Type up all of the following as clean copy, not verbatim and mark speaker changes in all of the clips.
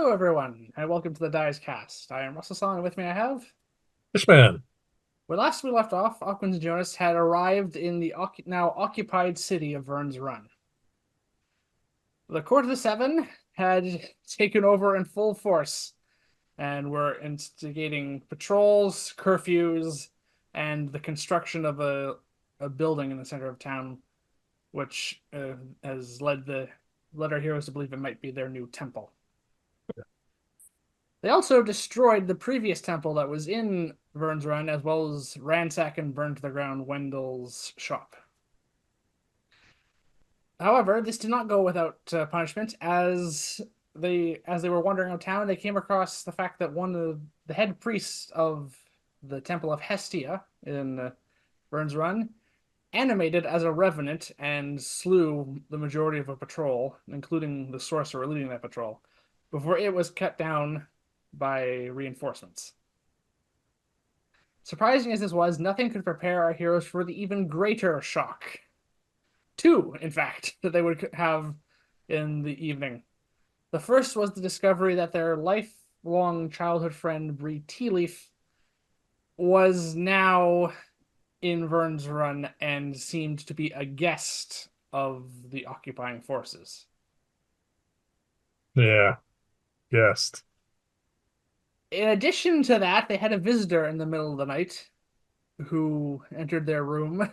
Speaker 1: Hello, everyone, and welcome to the Dice Cast. I am Russell, and with me I have.
Speaker 2: Fishman.
Speaker 1: Where last we left off, Aquans Jonas had arrived in the now occupied city of Vyrn's Run. The Court of the Seven had taken over in full force and were instigating patrols, curfews, and the construction of a building in the center of town, which has led our heroes to believe it might be their new temple. They also destroyed the previous temple that was in Vyrn's Run, as well as ransacked and burned to the ground Wendell's shop. However, this did not go without punishment. As they were wandering around town, they came across the fact that one of the head priests of the Temple of Hestia in Vyrn's Run animated as a revenant and slew the majority of a patrol, including the sorcerer leading that patrol, before it was cut down by reinforcements. Surprising as this was, nothing could prepare our heroes for the even greater shock. Two, in fact, that they would have in the evening. The first was the discovery that their lifelong childhood friend, Bree Tealeaf, was now in Vyrn's Run and seemed to be a guest of the occupying forces.
Speaker 2: Yeah, guessed.
Speaker 1: In addition to that, they had a visitor in the middle of the night who entered their room,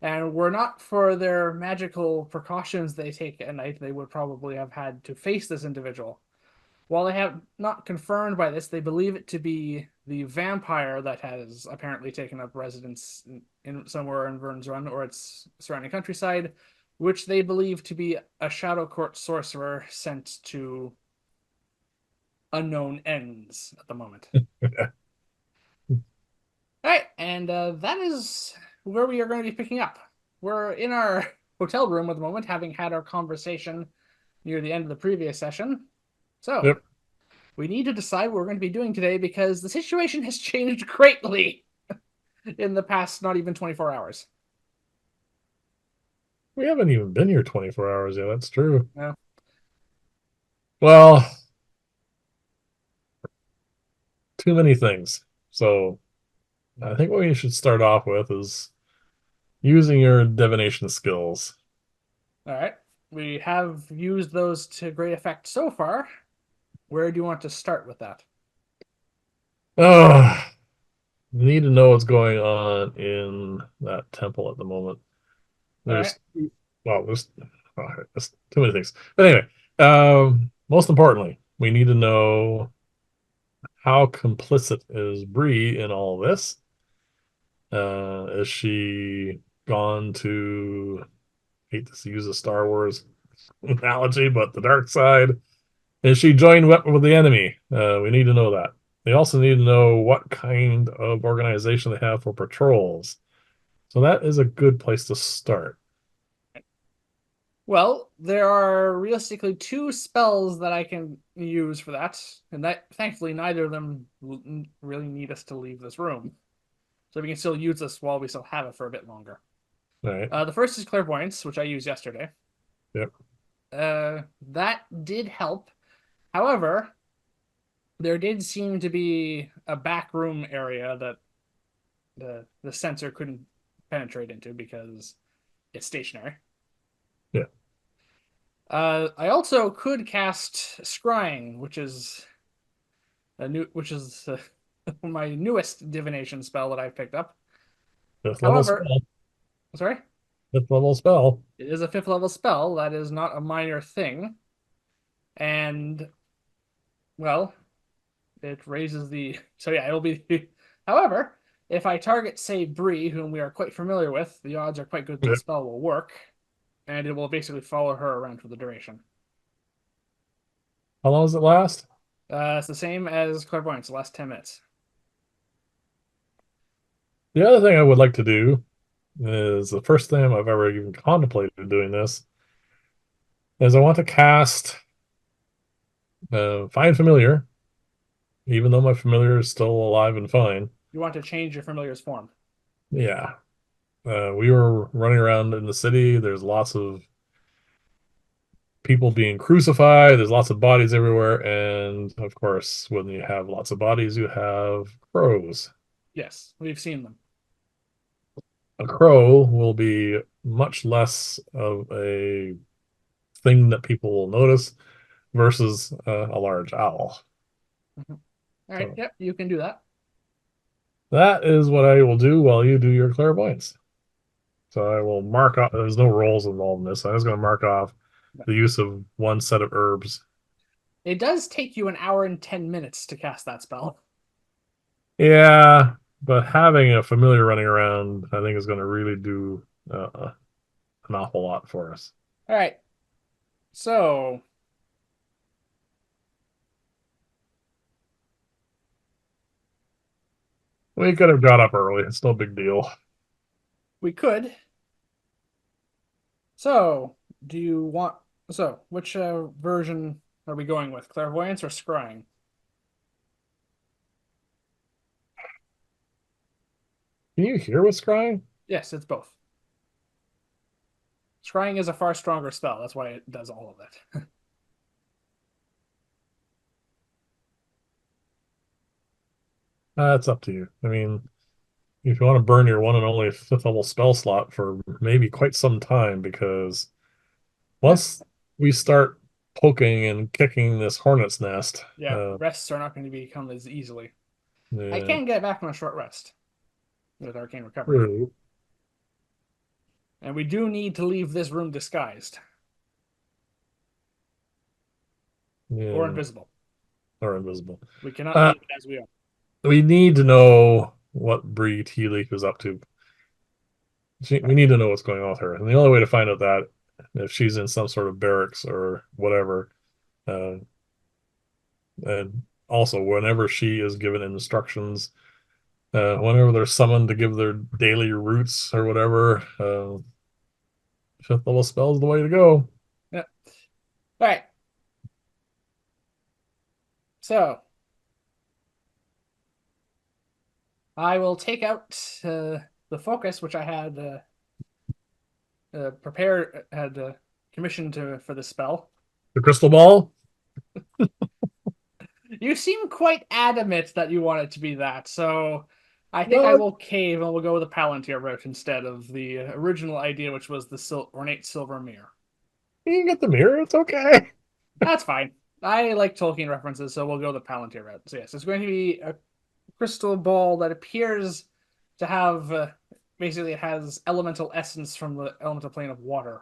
Speaker 1: and were not for their magical precautions they take at night, they would probably have had to face this individual. While they have not confirmed by this, they believe it to be the vampire that has apparently taken up residence somewhere in Vyrn's Run or its surrounding countryside, which they believe to be a Shadow Court sorcerer sent to unknown ends at the moment. All right, and that is where we are going to be picking up. We're in our hotel room at the moment, having had our conversation near the end of the previous session. So,
Speaker 2: Yep.
Speaker 1: we need to decide what we're going to be doing today because the situation has changed greatly in the past not even 24 hours.
Speaker 2: We haven't even been here 24 hours yet. That's true.
Speaker 1: No.
Speaker 2: Well, too many things. So I think what we should start off with is using your divination skills.
Speaker 1: All right. We have used those to great effect so far. Where do you want to start with that?
Speaker 2: Oh, need to know what's going on in that temple at the moment.
Speaker 1: All right.
Speaker 2: There's, well, there's too many things. But anyway, most importantly, we need to know how complicit is Bree in all this. Is she gone to, hate to use a Star Wars analogy, but the dark side? Is she joined with the enemy? We need to know that. They also need to know what kind of organization they have for patrols. So that is a good place to start.
Speaker 1: Well, there are realistically two spells that I can use for that, and that thankfully neither of them really need us to leave this room. So we can still use this while we still have it for a bit longer.
Speaker 2: All right.
Speaker 1: The first is clairvoyance, which I used yesterday.
Speaker 2: Yep.
Speaker 1: That did help. However, there did seem to be a back room area that the sensor couldn't penetrate into because it's stationary.
Speaker 2: Yeah.
Speaker 1: I also could cast scrying, which is my newest divination spell that I've picked up.
Speaker 2: Fifth level
Speaker 1: However,
Speaker 2: spell.
Speaker 1: sorry,
Speaker 2: Fifth level spell.
Speaker 1: it is a fifth level spell. That is not a minor thing, and well, it raises the so yeah, it'll be. However, if I target, say, Bree, whom we are quite familiar with, the odds are quite good that the
Speaker 2: Yep.
Speaker 1: spell will work, and it will basically follow her around for the duration.
Speaker 2: How long does it last?
Speaker 1: It's the same as clairvoyance, the last 10 minutes.
Speaker 2: The other thing I would like to do is the first time I've ever even contemplated doing this is I want to cast Find Familiar, even though my familiar is still alive and fine.
Speaker 1: You want to change your familiar's form.
Speaker 2: Yeah. We were running around in the city. There's lots of people being crucified. There's lots of bodies everywhere, and of course, when you have lots of bodies, you have crows.
Speaker 1: Yes, we've seen them.
Speaker 2: A crow will be much less of a thing that people will notice versus a large owl.
Speaker 1: Mhm. All right,
Speaker 2: So
Speaker 1: yep, you can do that.
Speaker 2: that is what I will do while you do your clairvoyance. So I will mark off, there's no rolls involved in this. So I was going to mark off the use of one set of herbs.
Speaker 1: It does take you an hour and 10 minutes to cast that spell.
Speaker 2: Yeah, but having a familiar running around, I think, is going to really do an awful lot for us.
Speaker 1: All right, so
Speaker 2: We could have got up early. It's no big deal.
Speaker 1: we could. So, do you want. So, which version are we going with? Clairvoyance or scrying?
Speaker 2: Can you hear what's crying?
Speaker 1: Yes, it's both. Scrying is a far stronger spell. That's why it does all of it.
Speaker 2: It's up to you. I mean, if you want to burn your one and only fifth level spell slot for maybe quite some time, because
Speaker 1: Yeah,
Speaker 2: once we start poking and kicking this hornet's nest,
Speaker 1: yeah. Rests are not going to become as easily. I
Speaker 2: yeah,
Speaker 1: can get back on a short rest with Arcane Recovery.
Speaker 2: true.
Speaker 1: And we do need to leave this room disguised or
Speaker 2: Yeah,
Speaker 1: invisible.
Speaker 2: or invisible.
Speaker 1: We cannot
Speaker 2: Uh,
Speaker 1: leave it as we are.
Speaker 2: we need to know what Bree Tea Leaf is up to. We
Speaker 1: Right.
Speaker 2: need to know what's going on with her, and the only way to find out that if she's in some sort of barracks or whatever, uh, and also whenever she is given instructions, whenever they're summoned to give their daily routes or whatever, fifth level spell is the way to go.
Speaker 1: Yeah. All right. So I will take out the focus, which I had prepared, had commissioned for the spell.
Speaker 2: The crystal ball.
Speaker 1: You seem quite adamant that you want it to be that, so I think I
Speaker 2: Well,
Speaker 1: will cave and we'll go with the Palantir route instead of the original idea, which was the ornate silver mirror.
Speaker 2: you can get the mirror. It's okay.
Speaker 1: That's fine. I like Tolkien references, so we'll go the Palantir route. So yes, it's going to be a crystal ball that appears to have basically it has elemental essence from the elemental plane of water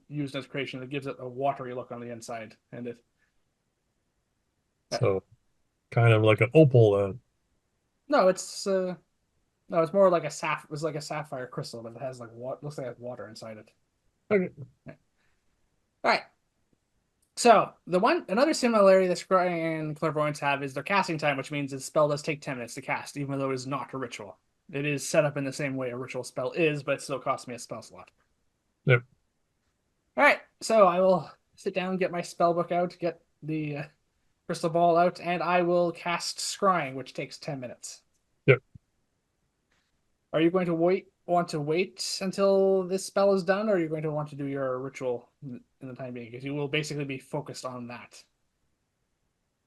Speaker 1: used as creation. It gives it a watery look on the inside, and it
Speaker 2: So kind of like an opal then.
Speaker 1: no, it's no, it's more like a it's like a sapphire crystal, but it has like what looks like it has water inside it.
Speaker 2: Okay.
Speaker 1: Yeah. All right. So the one another similarity that Scrying and Clairvoyance have is their casting time, which means the spell does take 10 minutes to cast, even though it is not a ritual. It is set up in the same way a ritual spell is, but it still costs me a spell slot.
Speaker 2: Yep.
Speaker 1: All right, so I will sit down, get my spell book out, get the crystal ball out, and I will cast Scrying, which takes 10 minutes.
Speaker 2: Yep.
Speaker 1: Are you going to Want to wait until this spell is done, or are you going to want to do your ritual in the time being? Because you will basically be focused on that.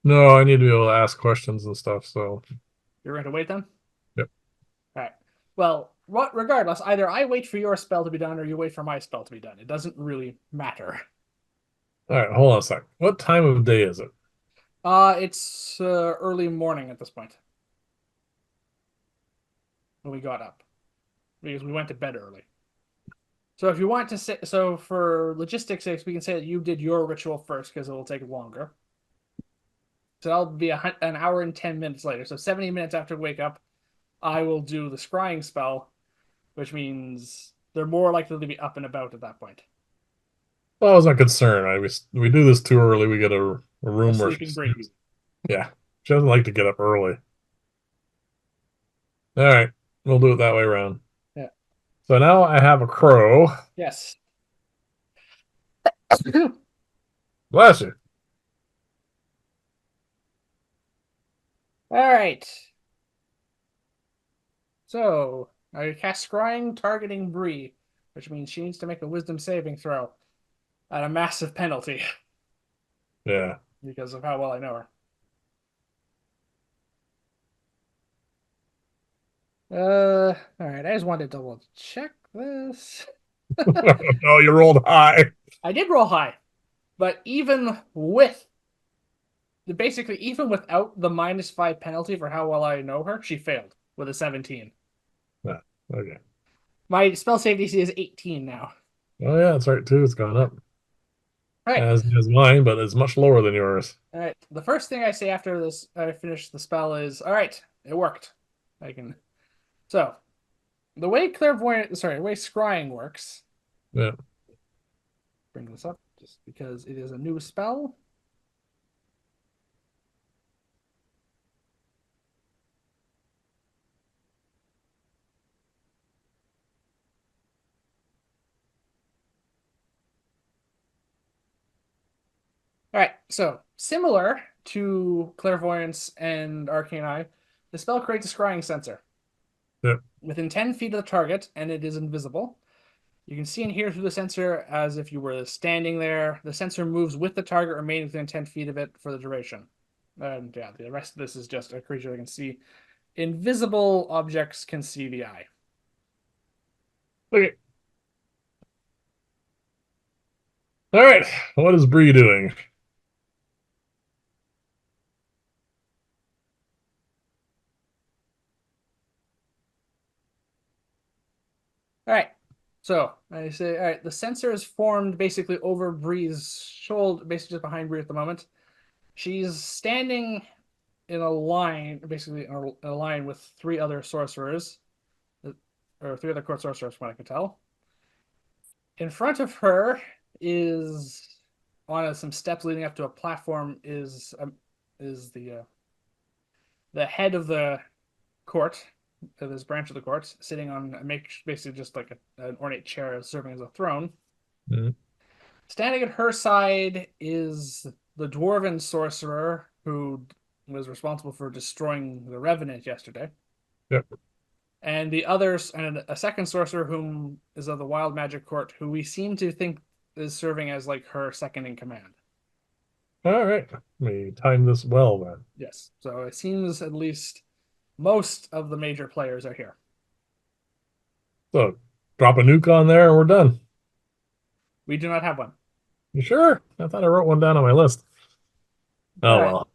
Speaker 2: No, I need to be able to ask questions and stuff. So,
Speaker 1: You're going to wait then?
Speaker 2: yep.
Speaker 1: All right. Well, regardless, either I wait for your spell to be done or you wait for my spell to be done. It doesn't really matter.
Speaker 2: All right. Hold on a sec. What time of day is it?
Speaker 1: It's early morning at this point when we got up because we went to bed early. So if you want to say, so for logistics sakes, we can say that you did your ritual first because it will take longer. So that'll be an hour and 10 minutes later. So 70 minutes after wake up, I will do the scrying spell, which means they're more likely to be up and about at that point.
Speaker 2: Well, I was not concerned. We do this too early. We get a
Speaker 1: A
Speaker 2: room where
Speaker 1: sleeping
Speaker 2: she's,
Speaker 1: breeze.
Speaker 2: yeah, she doesn't like to get up early. All right. We'll do it that way around.
Speaker 1: Yeah.
Speaker 2: So now I have a crow.
Speaker 1: Yes.
Speaker 2: Bless you.
Speaker 1: All right. So I cast scrying targeting Bree, which means she needs to make a wisdom saving throw. at a massive penalty
Speaker 2: Yeah.
Speaker 1: because of how well I know her. All right. I just wanted to double check this.
Speaker 2: No, you rolled high.
Speaker 1: I did roll high, but even with basically even without the -5 penalty for how well I know her, she failed with a 17.
Speaker 2: Yeah. Okay.
Speaker 1: My spell save DC is 18 now.
Speaker 2: Oh yeah, that's right too. It's gone up.
Speaker 1: All right.
Speaker 2: As mine, but it's much lower than yours.
Speaker 1: All right. The first thing I say after this, I finish the spell is, all right, it worked. I can. So the way clairvoyant, sorry, the way scrying works.
Speaker 2: Yeah.
Speaker 1: Bring this up just because it is a new spell. All right. So similar to clairvoyance and arcane eye, the spell creates a scrying sensor
Speaker 2: Yeah.
Speaker 1: within 10 feet of the target, and it is invisible. You can see and hear through the sensor as if you were standing there. The sensor moves with the target remaining within 10 feet of it for the duration. And yeah, the rest of this is just a creature that can see. Invisible objects can see the eye.
Speaker 2: Okay. All right. What is Bree doing?
Speaker 1: All right. So I say, all right, the sensor is formed basically over Bree's shoulder, basically just behind Bree at the moment. She's standing in a line, basically in a line with three other sorcerers, or three other court sorcerers, from what I can tell. In front of her is on some steps leading up to a platform is the head of the court, of this branch of the court, sitting on make basically just like an ornate chair serving as a throne.
Speaker 2: Mm,
Speaker 1: Standing at her side is the dwarven sorcerer who was responsible for destroying the revenant yesterday,
Speaker 2: yep.
Speaker 1: and the others, and a second sorcerer whom is of the wild magic court, who we seem to think is serving as like her second in command.
Speaker 2: All right. We timed this well then.
Speaker 1: Yes, so it seems at least most of the major players are here.
Speaker 2: So drop a nuke on there and we're done.
Speaker 1: We do not have one.
Speaker 2: You sure? I thought I wrote one down on my list.
Speaker 1: All
Speaker 2: Oh
Speaker 1: right.
Speaker 2: well.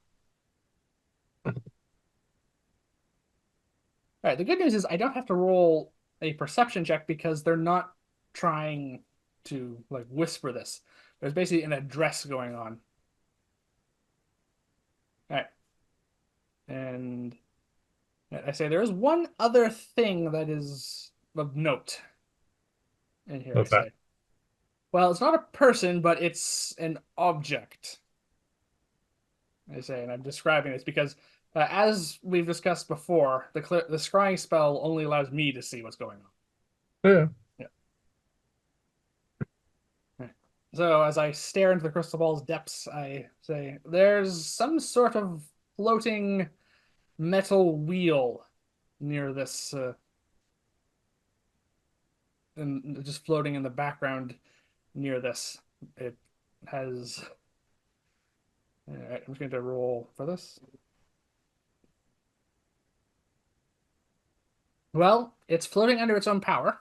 Speaker 1: All right. The good news is I don't have to roll a perception check because they're not trying to like whisper this. There's basically an address going on. All right. And I say there is one other thing that is of note in here, I
Speaker 2: What's that?
Speaker 1: say. Well, it's not a person, but it's an object, I say, and I'm describing this because, as we've discussed before, the scrying spell only allows me to see what's going on.
Speaker 2: Yeah.
Speaker 1: Yeah. So as I stare into the crystal ball's depths, I say, "There's some sort of floating metal wheel near this, and just floating in the background near this. It has. All right, I'm just going to roll for this. Well, it's floating under its own power.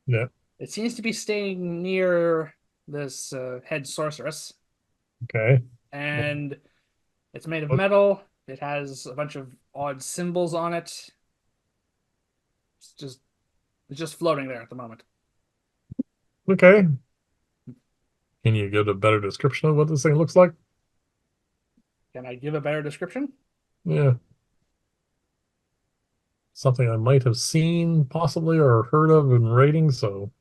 Speaker 2: Yeah.
Speaker 1: It seems to be staying near this head sorceress,
Speaker 2: Okay.
Speaker 1: and it's made of
Speaker 2: What?
Speaker 1: metal. It has a bunch of odd symbols on it. It's just it's just floating there at the moment.
Speaker 2: Okay. Can you give a better description of what this thing looks like?
Speaker 1: Can I give a better description?
Speaker 2: Yeah. Something I might have seen possibly or heard of in ratings. So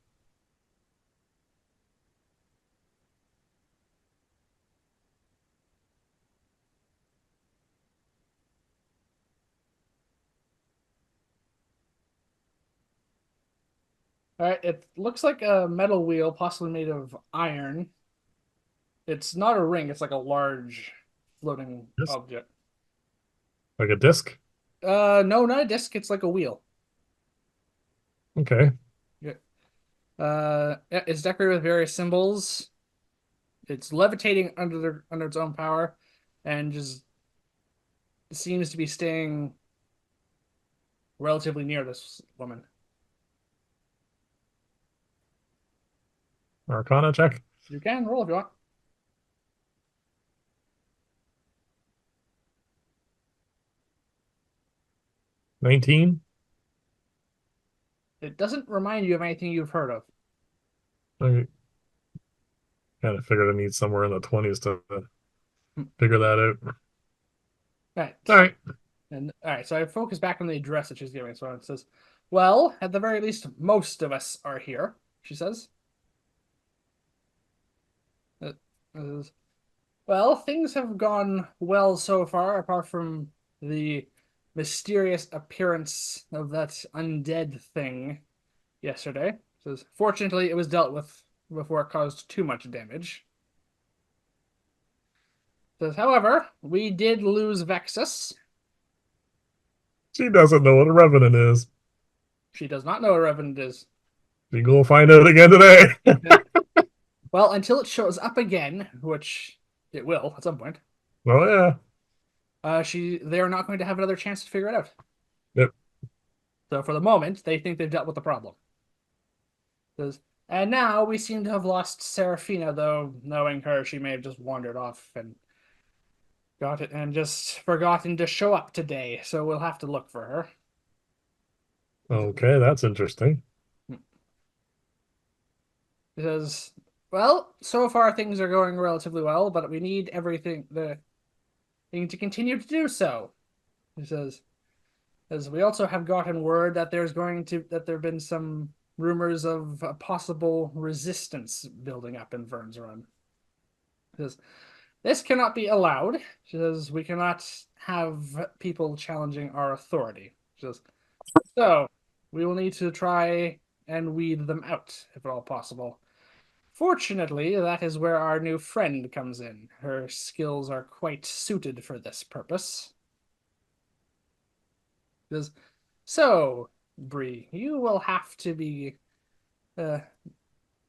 Speaker 1: All right, it looks like a metal wheel, possibly made of iron. It's not a ring; it's like a large floating
Speaker 2: just
Speaker 1: object.
Speaker 2: like a disc.
Speaker 1: No, not a disc. It's like a wheel.
Speaker 2: Okay.
Speaker 1: Yeah. Yeah, it's decorated with various symbols. it's levitating under its own power, and just seems to be staying relatively near this woman.
Speaker 2: Arcana check.
Speaker 1: You can roll if you want.
Speaker 2: 19.
Speaker 1: It doesn't remind you of anything you've heard of.
Speaker 2: I kind of figured I need somewhere in the 20s to figure that out. All
Speaker 1: Right.
Speaker 2: right.
Speaker 1: And all right, so I focus back on the address that she's giving. So it says, "Well, at the very least, most of us are here," she says. It says, "Well, things have gone well so far, apart from the mysterious appearance of that undead thing yesterday." It says, "Fortunately, it was dealt with before it caused too much damage." It says, "However, we did lose Vexus."
Speaker 2: She doesn't know what a revenant is.
Speaker 1: She does not know what a revenant is.
Speaker 2: She go find out again today.
Speaker 1: Yeah. Well, until it shows up again, which it will at some point,
Speaker 2: Oh yeah.
Speaker 1: they are not going to have another chance to figure it out.
Speaker 2: Yep.
Speaker 1: So for the moment, they think they've dealt with the problem. Says, and now we seem to have lost Serafina, though knowing her, she may have just wandered off and got it and just forgotten to show up today. So we'll have to look for her.
Speaker 2: Okay, that's interesting.
Speaker 1: Because, well, so far things are going relatively well, but we need everything the thing to continue to do so. He says, as we also have gotten word that there have been some rumors of a possible resistance building up in Vyrn's Run. He says, this cannot be allowed. She says, we cannot have people challenging our authority. She says, so we will need to try and weed them out, if at all possible. Fortunately, that is where our new friend comes in. Her skills are quite suited for this purpose. She says, so, Bree, you will have to be uh,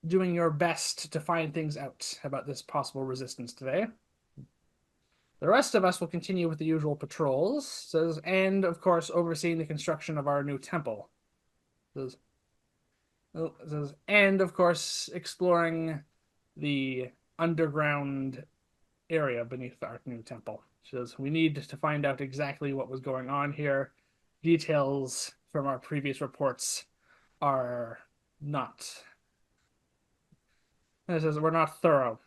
Speaker 1: doing your best to find things out about this possible resistance today. The rest of us will continue with the usual patrols, says, and of course overseeing the construction of our new temple. Says, and of course exploring the underground area beneath our new temple. She says, we need to find out exactly what was going on here. Details from our previous reports are not. And it says we're not thorough.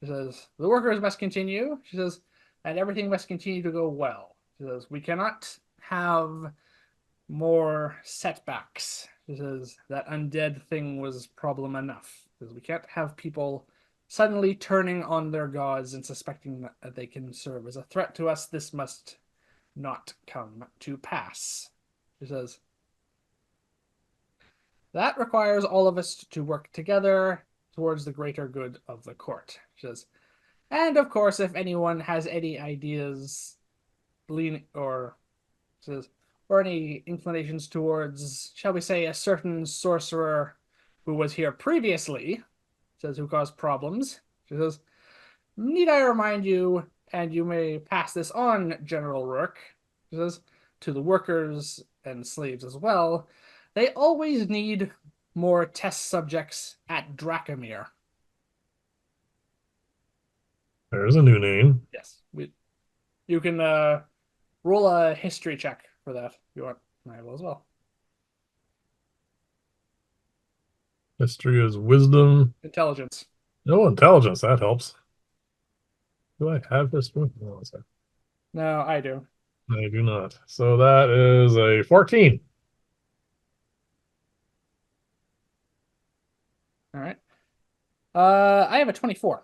Speaker 1: She says the workers must continue. She says, and everything must continue to go well. She says we cannot have more setbacks. She says that undead thing was problem enough. She says we can't have people suddenly turning on their gods and suspecting that they can serve as a threat to us. This must not come to pass. She says that requires all of us to work together towards the greater good of the court. She says, and of course, if anyone has any ideas, lean or says, or any inclinations towards, shall we say, a certain sorcerer who was here previously, says who caused problems. She says, need I remind you, and you may pass this on, General Rourke, she says, to the workers and slaves as well, they always need more test subjects at Dracomir.
Speaker 2: There's a new name.
Speaker 1: Yes, you can roll a history check for that if you want. I will as well.
Speaker 2: History is wisdom.
Speaker 1: Intelligence.
Speaker 2: No intelligence. That helps. Do I have history? No,
Speaker 1: No, I do.
Speaker 2: I do not. So that is a 14.
Speaker 1: All right. I have a 24.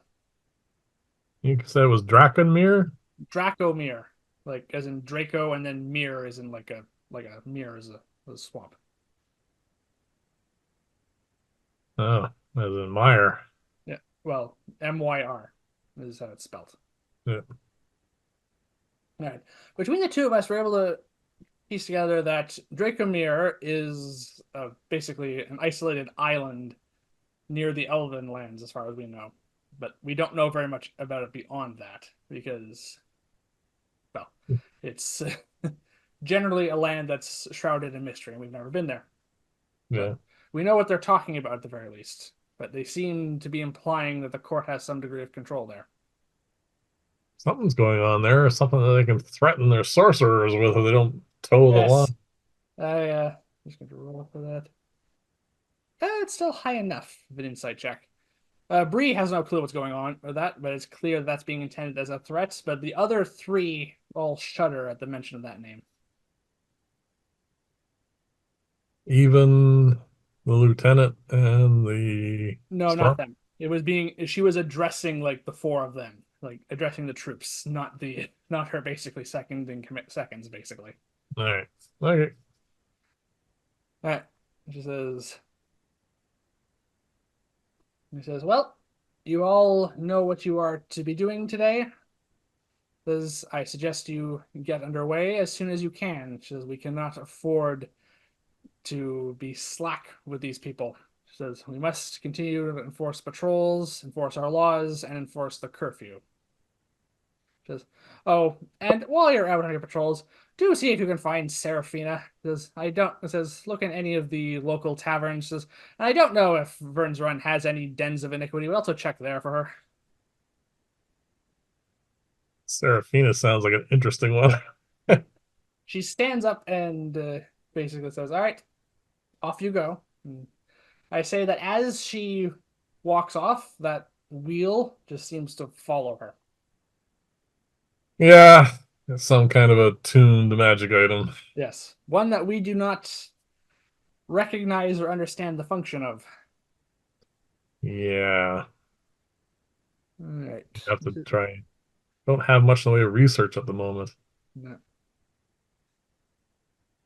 Speaker 2: You said it was Drakenmere?
Speaker 1: Dracomir, like as in Draco, and then Mir is in like a mirror is a swamp.
Speaker 2: Oh, as in Meyer.
Speaker 1: Yeah. Well, MYR is how it's spelled.
Speaker 2: Yeah.
Speaker 1: All right. Between the two of us, we're able to piece together that Dracomir is basically an isolated island near the Elven lands, as far as we know. But we don't know very much about it beyond that because, well, it's generally a land that's shrouded in mystery, and we've never been there. But
Speaker 2: Yeah.
Speaker 1: we know what they're talking about at the very least. But they seem to be implying that the court has some degree of control there.
Speaker 2: Something's going on there, something that they can threaten their sorcerers with if they don't toe the
Speaker 1: Yes,
Speaker 2: line.
Speaker 1: I just going to roll for that. It's still high enough of an insight check. Bree has no clue what's going on with that, but it's clear that's being intended as a threat. But the other three all shudder at the mention of that name.
Speaker 2: Even the lieutenant and the
Speaker 1: No, not
Speaker 2: storm.
Speaker 1: them. It was being she was addressing like the four of them, like addressing the troops, not her basically second in commit seconds basically.
Speaker 2: All right. Okay.
Speaker 1: All right. She says he says, "Well, you all know what you are to be doing today. Says I suggest you get underway as soon as you can. She says we cannot afford to be slack with these people. She says we must continue to enforce patrols, enforce our laws, and enforce the curfew. She says, oh, and while you're out on your patrols, do see if you can find Seraphina. She says, I don't. It says, look in any of the local taverns. She says, I don't know if Vyrn's Run has any dens of iniquity. We'll also check there for her.
Speaker 2: Seraphina sounds like an interesting one.
Speaker 1: She stands up and basically says, all right, off you go. And I say that as she walks off, that wheel just seems to follow her.
Speaker 2: Yeah, it's some kind of a tuned magic item.
Speaker 1: Yes. One that we do not recognize or understand the function of.
Speaker 2: Yeah,
Speaker 1: All right.
Speaker 2: have to try. Don't have much in the way of research at the moment.
Speaker 1: No.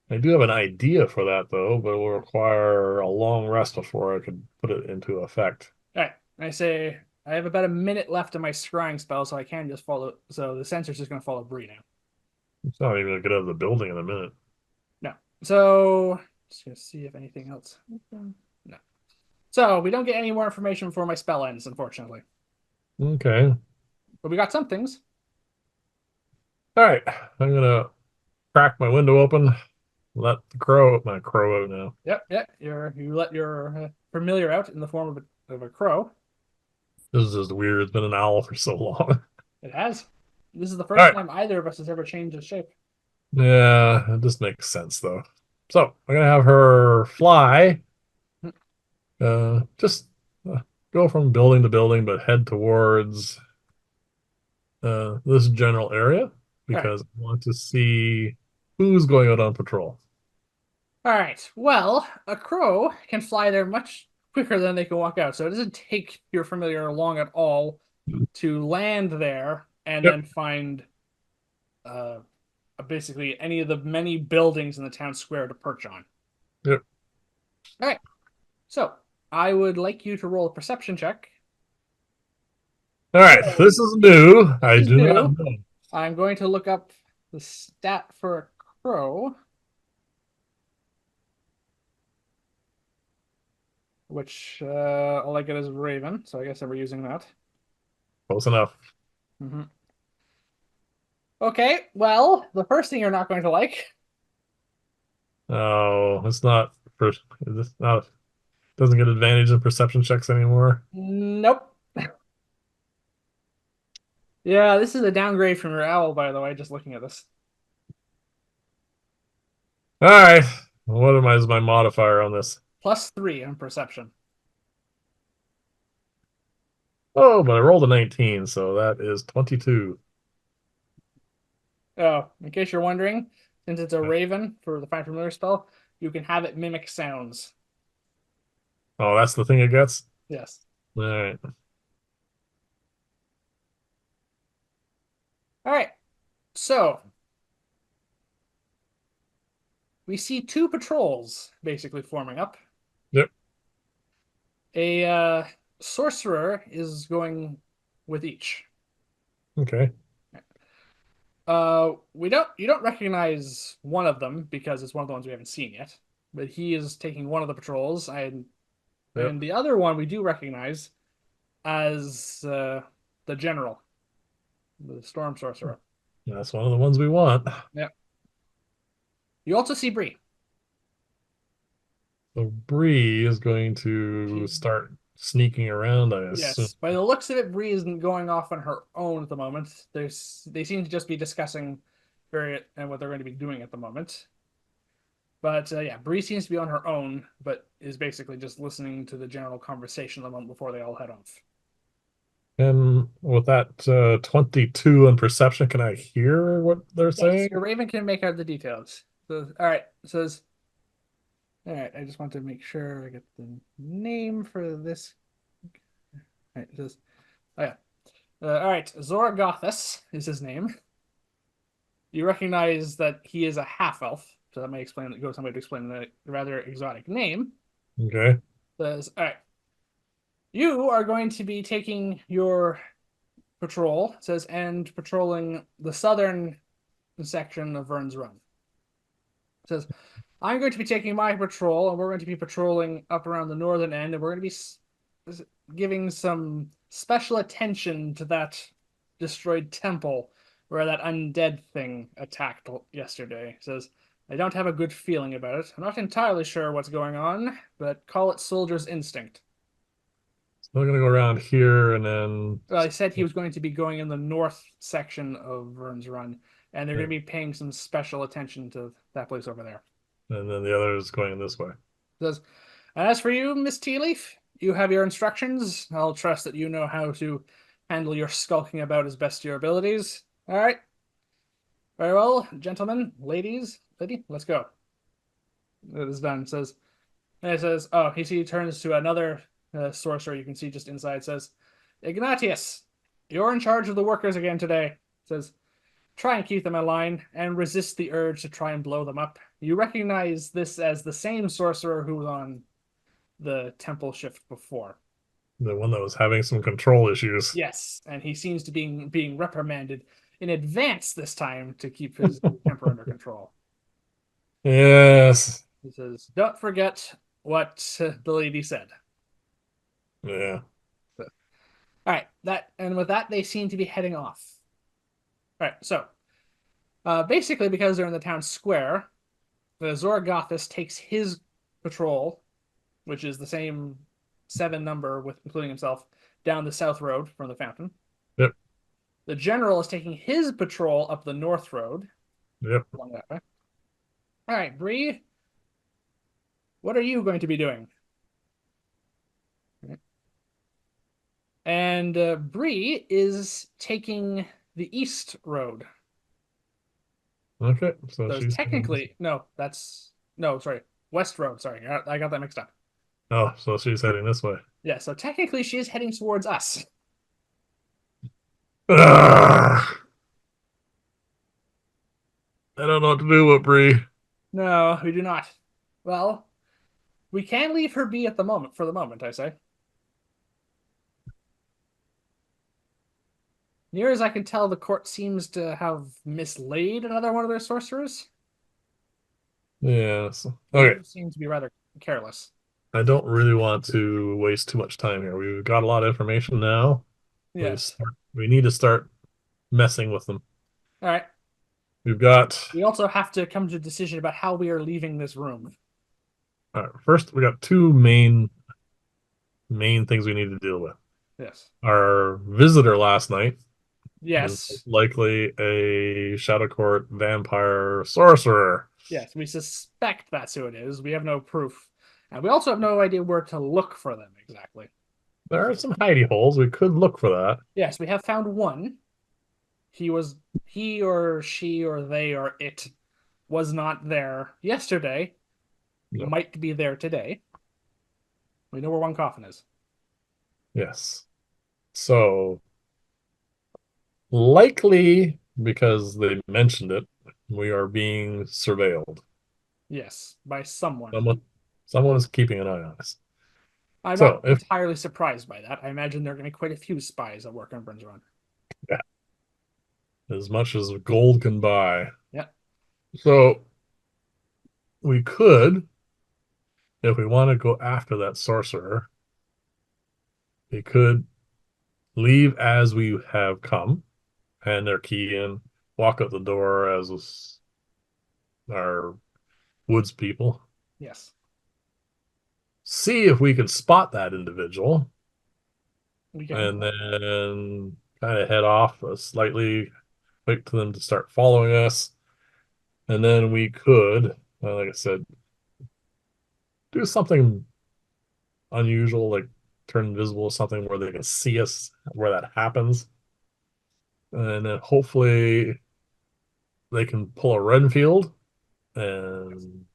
Speaker 2: I do have an idea for that though, but it will require a long rest before I could put it into effect.
Speaker 1: All right. I say I have about a minute left of my scrying spell, so I can just follow. So the sensor's just going to follow Bree now.
Speaker 2: It's not even gonna get out of the building in a minute.
Speaker 1: No. So just going to see if anything else. No. So we don't get any more information before my spell ends, unfortunately.
Speaker 2: Okay.
Speaker 1: But we got some things.
Speaker 2: All right. I'm gonna crack my window open, let my crow out now.
Speaker 1: Yep. Yep. You let your familiar out in the form of a crow.
Speaker 2: This is just weird. It's been an owl for so long.
Speaker 1: It has. This is the
Speaker 2: All
Speaker 1: first
Speaker 2: right.
Speaker 1: time either of us has ever changed its shape.
Speaker 2: Yeah, it just makes sense though. So I'm gonna have her fly. Just go from building to building, but head towards this general area
Speaker 1: All right.
Speaker 2: because I want to see who's going out on patrol.
Speaker 1: All right. Well, a crow can fly there much quicker than they can walk out, so it doesn't take your familiar long at all to land there and
Speaker 2: Yep.
Speaker 1: then find uh, basically any of the many buildings in the town square to perch on.
Speaker 2: Yep.
Speaker 1: All right. So I would like you to roll a perception check.
Speaker 2: All right. This
Speaker 1: So
Speaker 2: is new.
Speaker 1: this
Speaker 2: I
Speaker 1: is
Speaker 2: do not
Speaker 1: new.
Speaker 2: know.
Speaker 1: I'm going to look up the stat for a crow, which all I get is Raven, so I guess we're using that.
Speaker 2: Close enough.
Speaker 1: Mhm. Okay, well, the first thing you're not going to like.
Speaker 2: Oh, it's not for this not doesn't get advantage in perception checks anymore.
Speaker 1: Nope. Yeah, this is a downgrade from your owl, by the way, just looking at this.
Speaker 2: All right. What am I as my modifier on this?
Speaker 1: +3 on perception.
Speaker 2: Oh, but I rolled a 19, so that is 22.
Speaker 1: Oh, in case you're wondering, since it's a raven for the Find Familiar spell, you can have it mimic sounds.
Speaker 2: Oh, that's the thing it gets?
Speaker 1: Yes.
Speaker 2: All right.
Speaker 1: All right. So we see two patrols basically forming up.
Speaker 2: Yep.
Speaker 1: A sorcerer is going with each.
Speaker 2: Okay.
Speaker 1: We don't you don't recognize one of them because it's one of the ones we haven't seen yet. But he is taking one of the patrols.
Speaker 2: Yep.
Speaker 1: And the other one we do recognize as the general, the storm sorcerer.
Speaker 2: That's one of the ones we want.
Speaker 1: Yeah. You also see Bree.
Speaker 2: So Bree is going to
Speaker 1: She,
Speaker 2: start sneaking around, I assume.
Speaker 1: yes, by the looks of it, Bree isn't going off on her own at the moment. They seem to just be discussing and what they're going to be doing at the moment. But yeah, Bree seems to be on her own, but is basically just listening to the general conversation the moment before they all head off.
Speaker 2: And with that 22 in perception, can I hear what they're
Speaker 1: Yes,
Speaker 2: saying?
Speaker 1: your Raven can make out the details. So, all right, says, all right. I just want to make sure I get the name for this. All right, it says, oh yeah. All right, Zorogothus is his name. You recognize that he is a half elf, so that may go some way to explain the rather exotic name.
Speaker 2: Okay.
Speaker 1: Says, all right, you are going to be taking your patrol. It says, and patrolling the southern section of Vyrn's Run. It says, I'm going to be taking my patrol, and we're going to be patrolling up around the northern end, and we're going to be giving some special attention to that destroyed temple where that undead thing attacked yesterday. It says, I don't have a good feeling about it. I'm not entirely sure what's going on, but call it soldier's instinct.
Speaker 2: So I'm going to go around here and then,
Speaker 1: Well, I said he was going to be going in the north section of Vyrn's Run, and they're going to be paying some special attention to that place over there.
Speaker 2: and then the other is going this way.
Speaker 1: It says, as for you, Miss Tealeaf, you have your instructions. I'll trust that you know how to handle your skulking about as best your abilities. All right. Very well, gentlemen, lady, let's go. It is done. It says, oh, he turns to another sorcerer you can see just inside. It says, Ignatius, you're in charge of the workers again today. It says, try and keep them in line and resist the urge to try and blow them up. You recognize this as the same sorcerer who was on the temple shift before.
Speaker 2: The one that was having some control issues.
Speaker 1: Yes, and he seems to be being reprimanded in advance this time to keep his temper under control.
Speaker 2: Yes.
Speaker 1: He says, "Don't forget what the lady said."
Speaker 2: Yeah.
Speaker 1: So, all right, with that they seem to be heading off. All right, so basically because they're in the town square, the Zorogothus takes his patrol, which is the same 7 number with including himself, down the south road from the fountain.
Speaker 2: Yep.
Speaker 1: The general is taking his patrol up the north road
Speaker 2: Yep.
Speaker 1: along that way. All right, Bree, what are you going to be doing? And Bree is taking the east road.
Speaker 2: Okay. So
Speaker 1: So
Speaker 2: she's heading this.
Speaker 1: technically, no, that's no, sorry, west road. Sorry, I got that mixed up.
Speaker 2: Oh, so she's heading this way.
Speaker 1: Yeah, so technically she is heading towards us.
Speaker 2: Ugh. I don't know what to do with Bree.
Speaker 1: No, we do not. Well, we can leave her be at the moment, for the moment, I say. Near as I can tell, the court seems to have mislaid another one of their sorcerers.
Speaker 2: Yes.
Speaker 1: They
Speaker 2: Okay.
Speaker 1: do seem to be rather careless.
Speaker 2: I don't really want to waste too much time here. We've got a lot of information now.
Speaker 1: Yes.
Speaker 2: We need to start messing with them.
Speaker 1: All right.
Speaker 2: We've got
Speaker 1: We also have to come to a decision about how we are leaving this room.
Speaker 2: first we got two main things we need to deal with.
Speaker 1: Yes.
Speaker 2: Our visitor last night is
Speaker 1: Yes.
Speaker 2: likely a Shadow Court vampire sorcerer.
Speaker 1: Yes. We suspect that's who it is. We have no proof. And we also have no idea where to look for them exactly.
Speaker 2: There are some hidey holes. We could look for that.
Speaker 1: Yes, we have found one. He or she or they or it was not there yesterday.
Speaker 2: No.
Speaker 1: Might be there today. We know where one coffin is.
Speaker 2: Yes. So likely because they mentioned it, we are being surveilled.
Speaker 1: Yes, by someone.
Speaker 2: Someone, someone is keeping an eye on us.
Speaker 1: I'm not
Speaker 2: So if
Speaker 1: entirely surprised by that. I imagine there are going to be quite a few spies that work on Burns Run.
Speaker 2: yeah, as much as gold can buy,
Speaker 1: Yeah.
Speaker 2: so we could if we want to go after that sorcerer, we could leave as we have come, hand their key in, walk out the door as our woods people,
Speaker 1: Yes,
Speaker 2: see if we can spot that individual,
Speaker 1: we can.
Speaker 2: and then kind of head off slightly, wait for them to start following us, and then we could, like I said, do something unusual, like turn invisible, something where they can see us where that happens, and then hopefully they can pull a Renfield and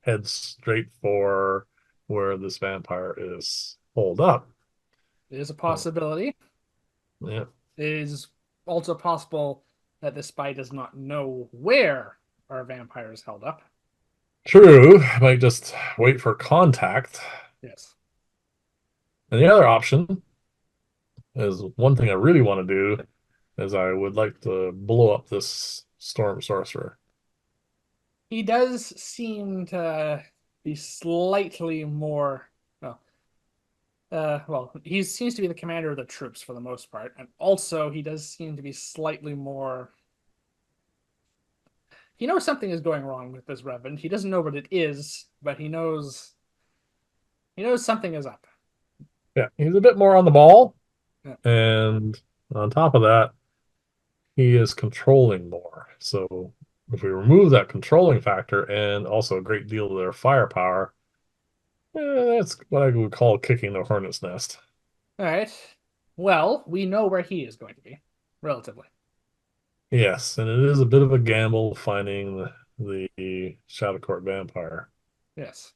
Speaker 2: head straight for where this vampire is holed up.
Speaker 1: It is a
Speaker 2: So,
Speaker 1: possibility.
Speaker 2: yeah,
Speaker 1: It is also possible that the spy does not know where our vampire is held up.
Speaker 2: true. Might just wait for contact.
Speaker 1: Yes.
Speaker 2: And the other option is one thing I really want to do is I would like to blow up this storm sorcerer.
Speaker 1: He does seem to be slightly more well, he seems to be the commander of the troops for the most part, and also he does seem to be slightly more. He knows something is going wrong with this reverend. He doesn't know what it is, but he knows something is up.
Speaker 2: Yeah, he's a bit more on the ball,
Speaker 1: Yeah.
Speaker 2: and on top of that, he is controlling more. So if we remove that controlling factor and also a great deal of their firepower, that's what I would call kicking the hornet's nest.
Speaker 1: All right. Well, we know where he is going to be, relatively.
Speaker 2: Yes, and it is a bit of a gamble finding the Shadow Court vampire.
Speaker 1: Yes.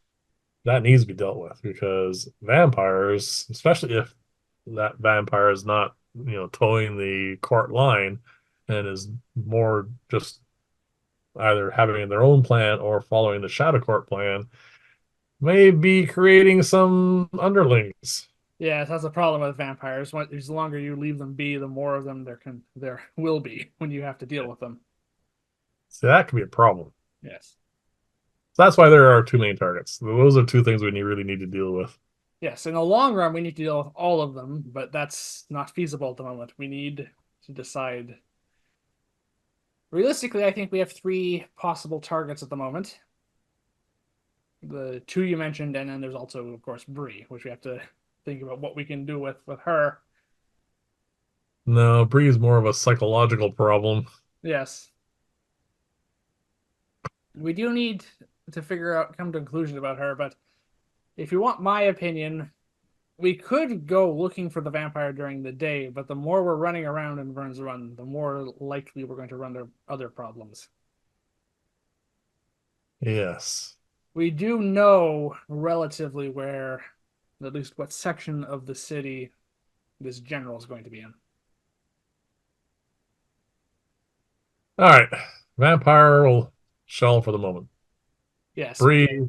Speaker 2: That needs to be dealt with because vampires, especially if that vampire is not, towing the court line and is more just either having their own plan or following the Shadow Court plan, may be creating some underlings.
Speaker 1: Yeah, that's the problem with vampires. As longer you leave them be, the more of them there will be when you have to deal with them.
Speaker 2: So that could be a problem.
Speaker 1: Yes.
Speaker 2: So that's why there are two main targets. Those are two things we really need to deal with.
Speaker 1: Yes, in the long run, we need to deal with all of them, but that's not feasible at the moment. We need to decide. Realistically, I think we have three possible targets at the moment. The two you mentioned, and then there's also, of course, Bree, which we have to think about what we can do with her.
Speaker 2: No, Bree is more of a psychological problem.
Speaker 1: Yes, we do need to come to a conclusion about her. But if you want my opinion, we could go looking for the vampire during the day, but the more we're running around in Vyrn's Run, the more likely we're going to run into other problems.
Speaker 2: Yes.
Speaker 1: We do know relatively where, at least what section of the city this general is going to be in.
Speaker 2: All right. Vampire will shell for the moment.
Speaker 1: Yes,
Speaker 2: Bree,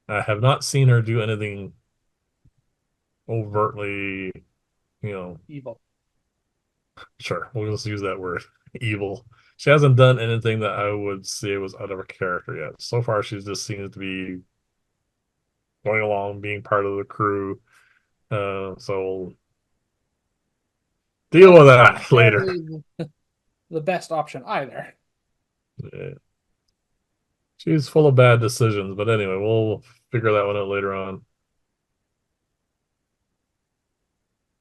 Speaker 2: I have not seen her do anything overtly, you know,
Speaker 1: evil.
Speaker 2: sure, we'll just use that word, evil. She hasn't done anything that I would say was out of her character yet. So far, she's just seems to be going along, being part of the crew. So deal
Speaker 1: Not
Speaker 2: with that later.
Speaker 1: necessarily the best option either.
Speaker 2: Yeah. She's full of bad decisions, but anyway, we'll figure that one out later on.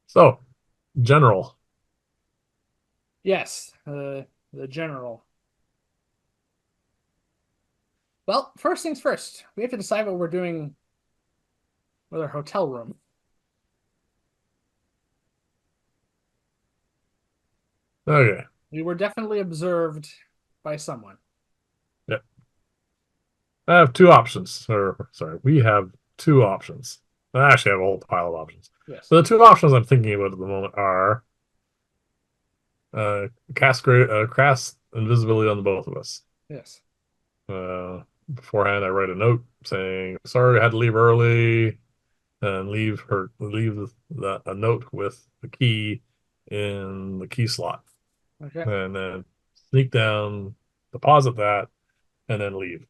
Speaker 2: So, general.
Speaker 1: Yes, the general. Well, first things first, we have to decide what we're doing with our hotel room.
Speaker 2: Okay.
Speaker 1: We were definitely observed by someone.
Speaker 2: Yeah. I have two options. Or sorry, we have two options. I actually have a whole pile of options.
Speaker 1: Yes,
Speaker 2: So the two options I'm thinking about at the moment are cast invisibility on the both of us.
Speaker 1: yes.
Speaker 2: Beforehand, I write a note saying, "Sorry, I had to leave early," and leave a note with the key in the key slot,
Speaker 1: Okay.
Speaker 2: and then sneak down, deposit that, and then leave.